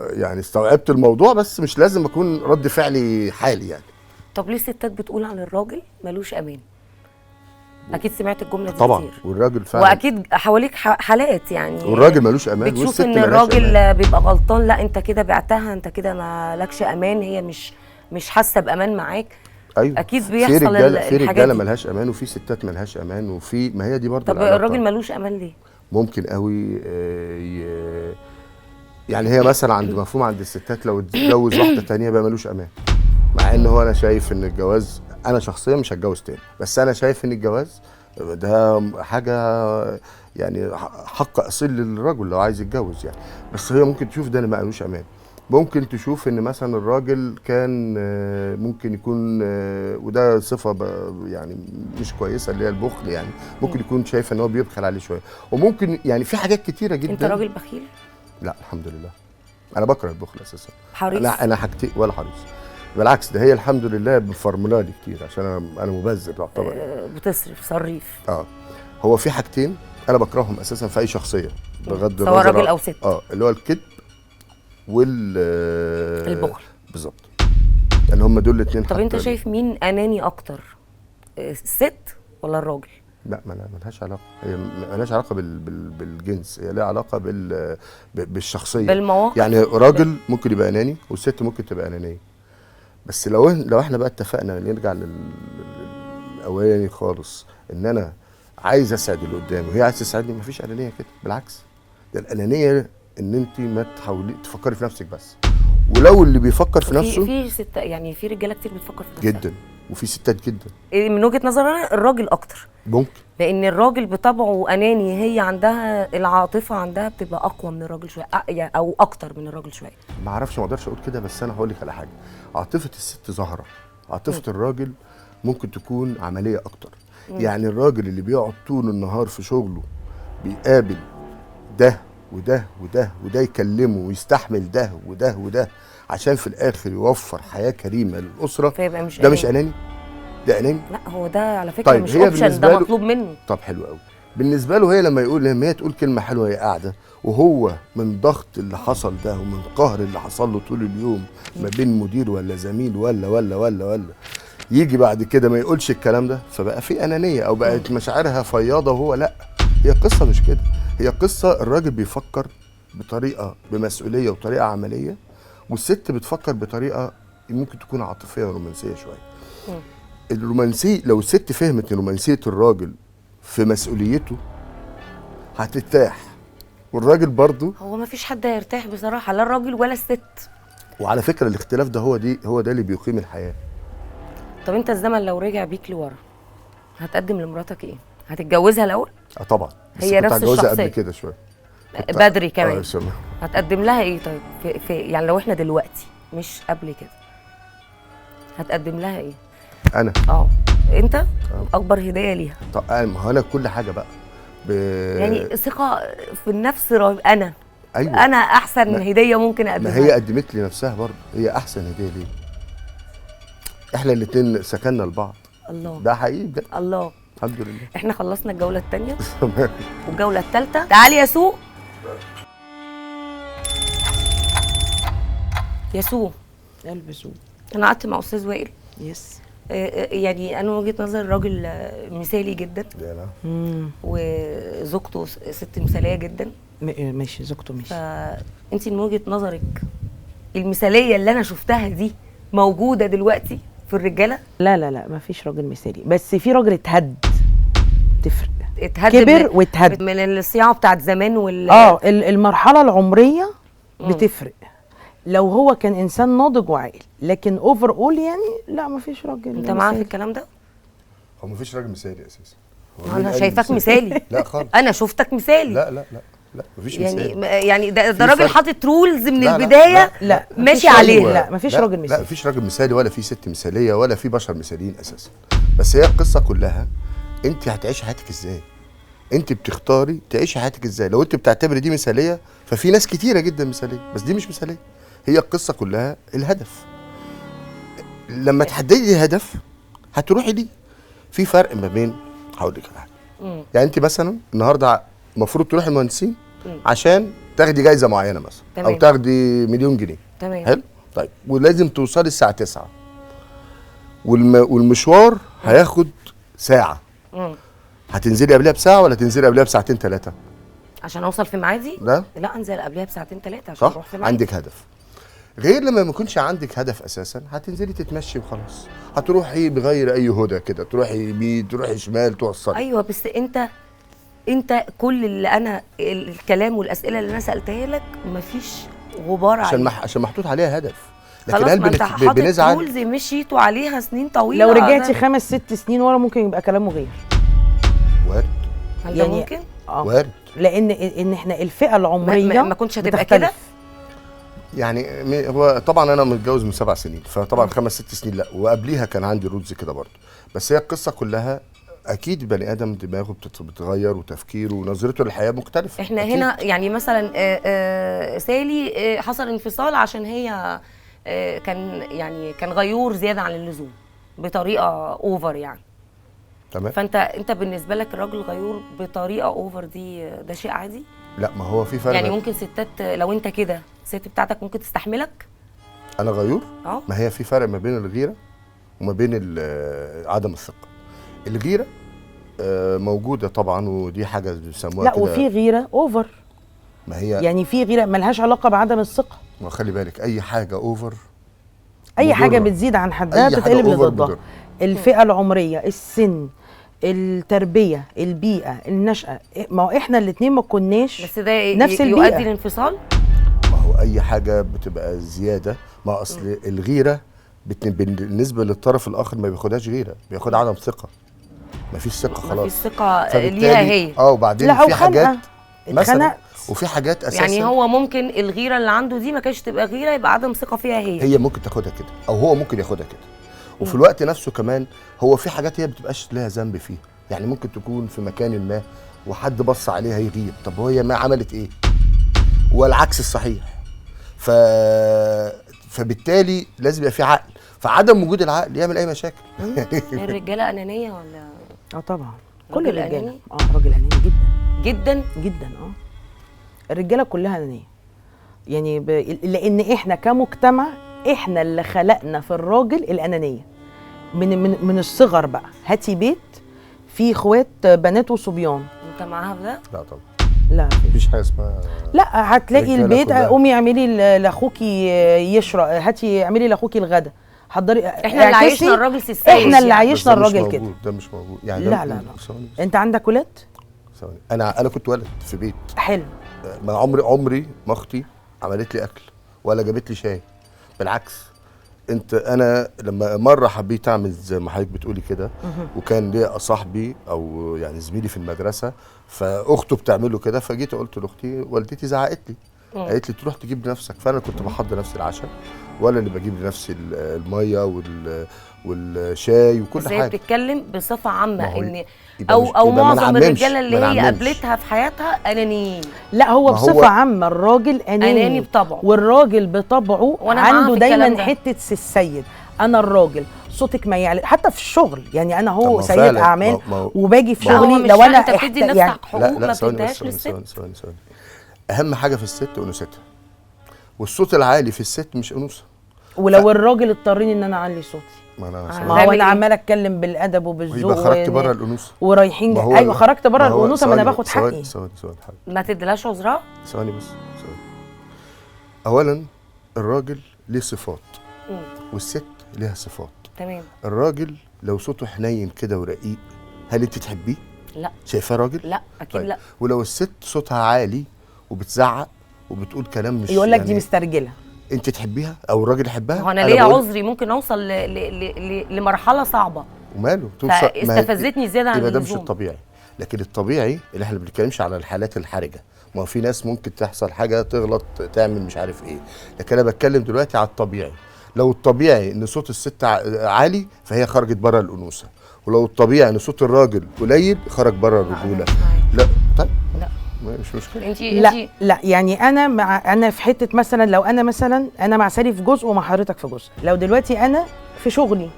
يعني استوعبت الموضوع، بس مش لازم اكون رد فعلي حالي يعني. طب ليه الستات بتقول عن الراجل ملوش امان؟ اكيد سمعت الجمله دي طبعا، كتير، والراجل فعلا، واكيد حواليك حالات يعني، والراجل ملوش امان، بتشوف والست ان ملهاش الراجل أمان. بيبقى غلطان، لا انت كده بعتها، انت كده ما لكش امان، هي مش حاسه بامان معاك. ايوه، اكيد بيحصل في الحاجات رجاله دي. ملهاش امان، وفي ستات ملهاش امان، وفي ما هي دي برضه طب الراجل ملوش امان ليه؟ ممكن قوي يعني هي مثلا عند مفهوم عند الستات لو اتجوز واحده تانية بقى ملوش امان، مع ان هو انا شايف ان الجواز، انا شخصيا مش هتجوز تاني، بس انا شايف ان الجواز ده حاجه يعني حق اصيل للرجل لو عايز يتجوز يعني، بس هي ممكن تشوف ده اللي ما ملوش امان. ممكن تشوف ان مثلا الراجل كان ممكن يكون وده صفه يعني مش كويسه اللي هي البخل يعني، ممكن يكون شايف ان هو بيبخل عليه شويه، وممكن يعني في حاجات كتيره جدا. انت راجل بخيل؟ لا الحمد لله، انا بكره البخل اساسا. حريص؟ انا حاجتي ولا حريص، بالعكس ده هي الحمد لله مفرمله لي كتير عشان انا مبذر يعتبر بتصرف صريف. هو في حاجتين انا بكرههم اساسا في اي شخصيه بغض النظر، سواء راجل او ست، اللي هو الكذب البخل بالظبط، لان هم دول الاثنين. طب انت شايف مين اناني اكتر، الست ولا الراجل؟ لا ملهاش علاقه، هي ملهاش علاقه بالجنس، هي لها علاقه بالشخصيه، بالمواقف. يعني راجل ممكن يبقى اناني والست ممكن تبقى انانيه، بس لو احنا بقى اتفقنا نرجع للاولاني خالص، ان انا عايز اسعد اللي قدامي وهي عايز تسعدني، مفيش انانيه كده، بالعكس ده الانانيه ان انت ما تحاولي تفكري في نفسك بس، ولو اللي بيفكر في نفسه في ست يعني، في رجاله كتير بتفكر في نفسها جدا، وفي ستات جدا. من وجهه نظري انا الراجل اكتر، ممكن، لان الراجل بطبعه اناني، هي عندها العاطفه عندها بتبقى اقوى من الراجل شويه، او اكتر من الراجل شويه. ما اعرفش، ما اقدرش اقول كده، بس انا هقول لك على حاجه، عاطفه الست ظاهره، عاطفه الراجل ممكن تكون عمليه اكتر. يعني الراجل اللي بيقعد طول النهار في شغله بيقابل ده وده وده وده، يكلمه ويستحمل ده وده وده عشان في الاخر يوفر حياه كريمه للاسره، فيبقى مش ده مش اناني؟ ده اناني؟ لا هو ده على فكره طيب مش اوبشن، ده مطلوب منه. طب حلو قوي بالنسبه له، هي لما هي تقول كلمه حلوه هي قاعده، وهو من ضغط اللي حصل ده ومن قهر اللي حصل له طول اليوم ما بين مدير ولا زميل ولا يجي بعد كده ما يقولش الكلام ده، فبقى في انانيه او بقت مشاعرها فياضه، وهو لا، هي قصه مش كده، هي قصه الراجل بيفكر بطريقه بمسؤوليه وطريقه عمليه، والست بتفكر بطريقه ممكن تكون عاطفيه ورومانسيه شويه. الرومانسيه لو الست فهمت ان رومانسيه الراجل في مسؤوليته هترتاح، والراجل برضه هو ما فيش حد هيرتاح بصراحه، لا الراجل ولا الست. وعلى فكره الاختلاف ده هو ده اللي بيقيم الحياه. طب انت الزمن لو رجع بيك لورا هتقدم لمراتك ايه؟ هتتجوزها الاول؟ طبعا، بس هي كنت نفس هتجوزها الشخصيه قبل كده شويه، بدري كمان. شبه. هتقدم لها ايه طيب؟ في يعني لو احنا دلوقتي مش قبل كده، هتقدم لها ايه؟ انا انت اكبر هديه ليها؟ طب ما هو انا كل حاجه بقى يعني ثقه في النفس انا ايوه، انا احسن هديه ممكن اقدمها. ما هي قدمت لي نفسها برضه، هي احسن هديه ليه، احنا الاثنين سكننا لبعض. الله، ده حقيقي بجد. الله، الحمد لله. احنا خلصنا الجوله الثانيه والجوله الثالثه. تعالي يا سو، يا سو قلب سو. انا قعدت مع استاذ وائل، يس، يعني انا من وجهه نظري الراجل مثالي جدا، وزوجته ست مثاليه جدا. ماشي، زوجته ماشي. فانت من وجهه نظرك المثاليه اللي انا شفتها دي موجوده دلوقتي في الرجاله؟ لا ما فيش راجل مثالي، بس في راجل تفرق، كبر واتهد من الصياعه بتاعت زمان المرحله العمريه بتفرق. لو هو كان انسان ناضج وعاقل، لكن اوفر اول يعني لا، ما فيش راجل. انت معاه في الكلام ده؟ هو ما فيش راجل مثالي اساسا، انا شايفاك مثالي. لا خالص، انا شفتك مثالي. لا مفيش مثالي، يعني ده راجل حاطط رولز من لا البدايه، لا ماشي عليها. لا مفيش راجل مثالي، لا مفيش راجل مثالي ولا في ست مثاليه ولا في بشر مثاليين اساسا، بس هي القصه كلها انت هتعيشي حياتك ازاي؟ انت بتختاري تعيشي حياتك ازاي. لو انت بتعتبري دي مثاليه، ففي ناس كتيره جدا مثاليه، بس دي مش مثاليه. هي القصه كلها الهدف. لما تحددي هدف هتروحي ليه. في فرق ما بين، هقول لك على حاجه. يعني انت مثلا النهارده المفروض تروحي المهندسين عشان تاخدي جايزه معينه مثلا، او تمام. تاخدي مليون جنيه. تمام. حلو. طيب ولازم توصلي الساعه 9 والمشوار هياخد ساعه. هتنزلي قبلها بساعه ولا تنزلي قبلها بساعتين 3؟ عشان اوصل في ميعادي؟ لا انزل قبلها بساعتين 3 عشان اروح في ميعادي. عندك هدف. غير لما ما يكونش عندك هدف اساسا، هتنزلي تتمشي وخلاص. هتروحي بغير اي هدى كده، تروحي يمين تروحي شمال توصلي. ايوه بس انت كل اللي انا الكلام والاسئله اللي انا سالتها لك مفيش غبار عليه. عشان محطوط عليها هدف. لكن خلاص، هل ما انت حاطط بنزعل؟ رولز مشيتوا عليها سنين طويله. لو رجعتي 5 6 سنين ورا ممكن يبقى كلامه غير. وارد. هل ده ممكن؟ وارد. لان احنا الفئه العمريه ما كنتش هتبقى كده. يعني هو طبعا انا متجوز من 7 سنين، فطبعا 5 6 سنين لا، وقبليها كان عندي رولز كده برضه. بس هي القصه كلها اكيد البني ادم دماغه بتتغير وتفكيره ونظرته للحياه مختلف. احنا أكيد. هنا يعني مثلا سالي حصل انفصال عشان هي كان غيور زياده عن اللزوم بطريقه اوفر يعني. تمام. فانت بالنسبه لك الراجل غيور بطريقه اوفر دي ده شيء عادي؟ لا، ما هو في فرق. يعني ممكن ستات لو انت كده الست بتاعتك ممكن تستحملك؟ انا غيور؟ اه. ما هي في فرق ما بين الغيره وما بين عدم الثقه. الغيره موجوده طبعا، ودي حاجه بيسموها لا كده. وفي غيره اوفر. ما هي يعني في غيره ملهاش علاقه بعدم الثقه. ما خلي بالك، اي حاجه اوفر، اي مضرة. حاجه بتزيد عن حدها تتقلب لضدها. الفئه العمريه، السن، التربيه، البيئه، النشأة، ما هو احنا الاثنين ما كناش بس ده نفس البيئة. يؤدي للانفصال. ما هو اي حاجه بتبقى زياده. ما اصل الغيره بالنسبه للطرف الاخر ما بياخدهاش غيره، بياخدها عدم ثقه. ما فيش ثقه خلاص. ما فيش ثقه ليها هي. وبعدين لا في حاجات مثلا، وفي حاجات اساسا. يعني هو ممكن الغيره اللي عنده دي ما كانتش تبقى غيره، يبقى عدم ثقه فيها هي ممكن تاخدها كده، او هو ممكن ياخدها كده. وفي الوقت نفسه كمان هو في حاجات هي بتبقاش لها ذنب فيها. يعني ممكن تكون في مكان ما وحد بص عليها يغير، طب هي ما عملت ايه؟ والعكس الصحيح. فبالتالي لازم يبقى في عقل، فعدم وجود العقل يعمل اي مشاكل. الرجاله انانيه ولا؟ طبعا كل الرجاله أناني؟ راجل اناني جدا جدا جدا. الرجاله كلها انانيه. يعني لان احنا كمجتمع احنا اللي خلقنا في الراجل الانانيه من الصغر بقى. هاتي بيت فيه اخوات بنات وصبيان، انت معاها في ده؟ لا طبعا. لا مفيش حاجه اسمها. لا، هتلاقي البيت كلها. قومي اعملي لاخوكي يشرب، هاتي اعملي لاخوكي الغدا، حضري. احنا اللي عايشنا الراجل سيسي. احنا اللي عايشنا الراجل كده. ده مش موجود يعني. لا لا لا. انت عندك ولاد؟ ثواني. انا كنت ولد في بيت. حلو. ما عمري ما اختي عملت لي اكل ولا جابت لي شاي. بالعكس، انا لما مره حبيت اعمل زي ما حضرتك بتقولي كده، وكان ليا صاحبي او يعني زميلي في المدرسه فاخته بتعمله كده، فجيت قلت لاختي، والدتي زعقت لي قالت لي تروح تجيب لنفسك. فانا كنت بحضر نفسي العشاء ولا اللي بجيب لنفسي الميه والشاي وكل بس حاجه. هي بتتكلم بصفه عامه ان يبقى او معظم نعممش. الرجاله اللي هي قابلتها في حياتها انانيين. لا هو بصفه عامه الراجل اناني بطبعه، والراجل بطبعه عنده دايما حته السيد. انا الراجل صوتك ما يعلى حتى في الشغل. يعني انا هو سيد اعمال وباجي في شغلي لو انا انت بتدي لنفسك حقوق ما بتديهاش للست. ثواني. اهم حاجه في الست انوثتها، والصوت العالي في الست مش انوثه. ولو الراجل اضطرني ان انا اعلي صوتي، ما هو انا عمال اتكلم بالادب وبالذوق، يبقى خرجت بره الانوثه ورايحين. ايوه خرجت بره الانوثه، ما انا باخد حقي. ثواني ما تديلهاش عذرها. ثواني. اولا الراجل ليه صفات والست ليها صفات. تمام. الراجل لو صوته حنين كده ورقيق، هل انت تحبيه؟ لا. شايفاه راجل؟ لا اكيد. طيب. لا. ولو الست صوتها عالي وبتزعق وبتقول كلام مش يقول لك يعني دي مسترجله، انت تحبيها او الراجل يحبها؟ هو انا ليا عذري ممكن اوصل لمرحله صعبه وماله استفزتني زياده عن اللزوم. ده مش الطبيعي. لكن الطبيعي اللي احنا ما بنتكلمش على الحالات الحرجه. ما هو في ناس ممكن تحصل حاجه تغلط تعمل مش عارف ايه، لكن انا بتكلم دلوقتي على الطبيعي. لو الطبيعي ان صوت الست عالي فهي خرجت بره الانوثه، ولو الطبيعي ان صوت الراجل قليل خرج بره الرجوله. لا طيب لا مش مشكله. لا يعني انا في حته مثلا، لو انا مع سالي في جزء ومع حضرتك في جزء. لو دلوقتي انا في شغلي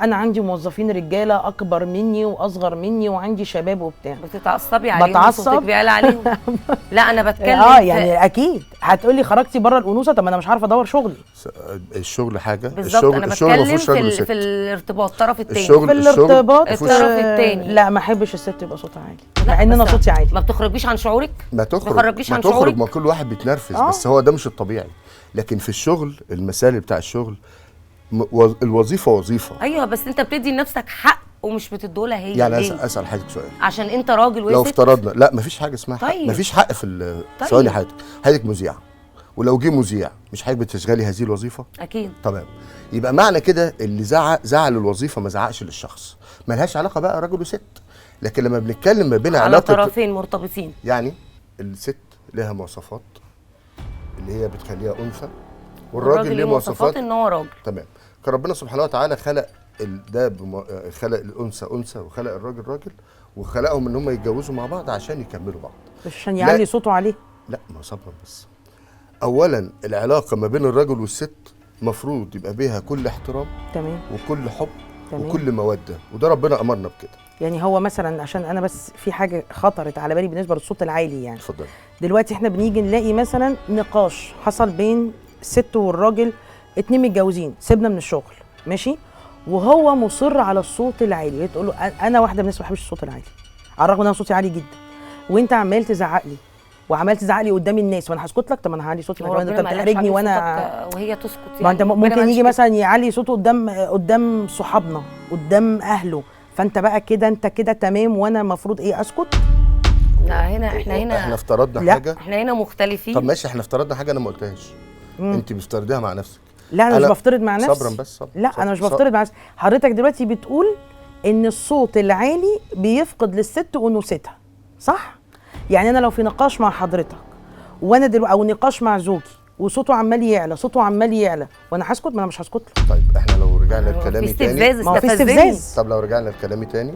انا عندي موظفين رجاله اكبر مني واصغر مني وعندي شباب وبتاع، بتتعصبي عليهم؟ بتعصب. صوتك بيعلى عليهم؟ لا انا بتكلم يعني اكيد هتقولي خرجتي بره الانوثه، طب انا مش عارفه ادور شغلي. الشغل حاجه، بالظبط. انا بتكلم في الارتباط، الطرف الثاني. في الارتباط الطرف الثاني لا ما احبش الست يبقى صوتها عالي، مع ان انا صوتي عالي. ما بتخرجيش عن شعورك؟ ما تخرج، ما كل واحد بيتنرفز. بس هو ده مش الطبيعي. لكن في الشغل المثالي بتاع الشغل الوظيفه وظيفه. ايوه بس انت بتدي لنفسك حق ومش بتدولها هي. يعني اسال حضرتك سؤال، عشان انت راجل وست. لو افترضنا لا مفيش حاجه اسمها طيب. حق، مفيش حق في ثواني. حضرتك مذيعه، ولو جه مذيع مش حضرتك بتشغلي هذه الوظيفه؟ اكيد. تمام. يبقى معنى كده اللي زعل الوظيفه ما زعقش للشخص، ملهاش علاقه بقى راجل وست. لكن لما بنتكلم ما بين على علاقه طرفين مرتبطين، يعني الست لها مواصفات اللي هي بتخليها انثى، والراجل ليه مواصفات ان هو راجل. تمام. كان ربنا سبحانه وتعالى خلق خلق الانثى انثى وخلق الراجل راجل، وخلقهم ان هم يتجوزوا مع بعض عشان يكملوا بعض، مش عشان يعلي صوته عليه. لا ما صبرا بس. اولا العلاقه ما بين الراجل والست مفروض يبقى بيها كل احترام، تمام، وكل حب، تمام، وكل موده، وده ربنا امرنا بكده. يعني هو مثلا عشان انا بس في حاجه خطرت على بالي بالنسبه للصوت العالي. يعني اتفضل. دلوقتي احنا بنيجي نلاقي مثلا نقاش حصل بين الست والراجل، اتنين متجوزين، سيبنا من الشغل ماشي، وهو مصر على الصوت العالي. هي تقول له انا واحده من الناس ما بحبش الصوت العالي، على الرغم ان انا صوتي عالي جدا، وانت عمال تزعق لي وعمال تزعق لي قدام الناس، وانا هسكت لك؟ طب انا هعلي صوتي كمان، انت بتحرجني وانا وهي تسكت. يعني ما انت ممكن يجي مثلا يعلي صوته قدام صحابنا، قدام اهله، فانت بقى كده انت كده تمام، وانا المفروض ايه اسكت؟ لا احنا افترضنا حاجه، احنا هنا مختلفين. طب ماشي، احنا افترضنا حاجه انا ما قلتهاش، انت بتفترضيها مع نفسك. لا انا مش بفترض مع نفسي. صبرا بس صبر. لا انا مش بفترض مع نفسي. حضرتك دلوقتي بتقول ان الصوت العالي بيفقد للست انوثتها، صح؟ يعني انا لو في نقاش مع حضرتك وانا دلوقتي او نقاش مع زوجي وصوته عمال يعلى وانا هسكت؟ ما انا مش هسكت له. طيب احنا لو رجعنا لكلامي تاني، ما هو في استفزاز. طب لو رجعنا لكلامي تاني،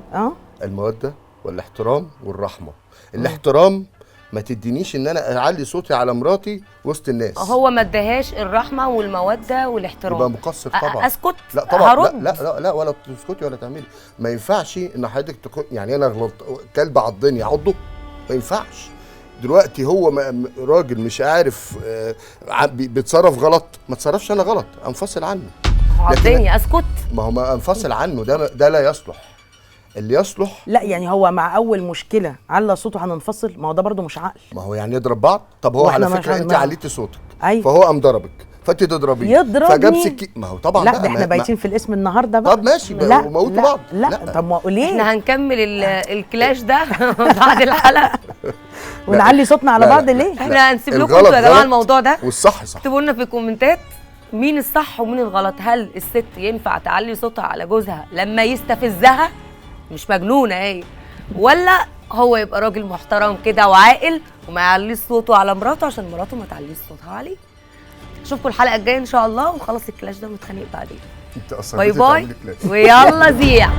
الموده والاحترام والرحمه. الاحترام ما تدينيش ان انا اعلي صوتي على مراتي وسط الناس. هو ما اداهاش الرحمه والموده والاحترام، يبقى مقصر طبعا. اسكت؟ لا طبعا. هرد. لا ولا تسكتي ولا تعملي. ما ينفعش ان حضرتك يعني انا غلط، كلب عضني عضه، ما ينفعش. دلوقتي هو راجل مش عارف بيتصرف غلط، ما تصرفش انا غلط، انفصل عنه. عضني اسكت؟ ما هو ما انفصل عنه، ده لا يصلح. اللي يصلح لا يعني هو مع اول مشكله على صوته هننفصل، ما هو ده برضه مش عقل. ما هو يعني يضرب بعض. طب هو على فكره انت عليتي صوتك، أيوة. فهو قام ضربك فانت تضربيه، فجاب سكين. ما هو طبعا لا ده احنا بايتين في الاسم النهارده بقى. طب ماشي بقى وموتوا بعض. لا طب ما ليه؟ احنا هنكمل الكلاش ده بعد الحلقه ونعلي صوتنا على بعض ليه؟ احنا هنسيب لكم انتوا يا جماعه الموضوع ده، والصح صح. اكتبوا لنا في الكومنتات مين الصح ومين الغلط. هل الست ينفع تعلي صوتها على جوزها لما يستفزها؟ مش مجنونه هي، ولا هو يبقى راجل محترم كده وعاقل وما يعليش صوته على مراته عشان مراته ما تعليش صوتها عليه؟ اشوفكم الحلقه الجايه ان شاء الله، وخلاص الكلاش ده متخانق بعدين. انت اصلا باي باي ويلا زيع.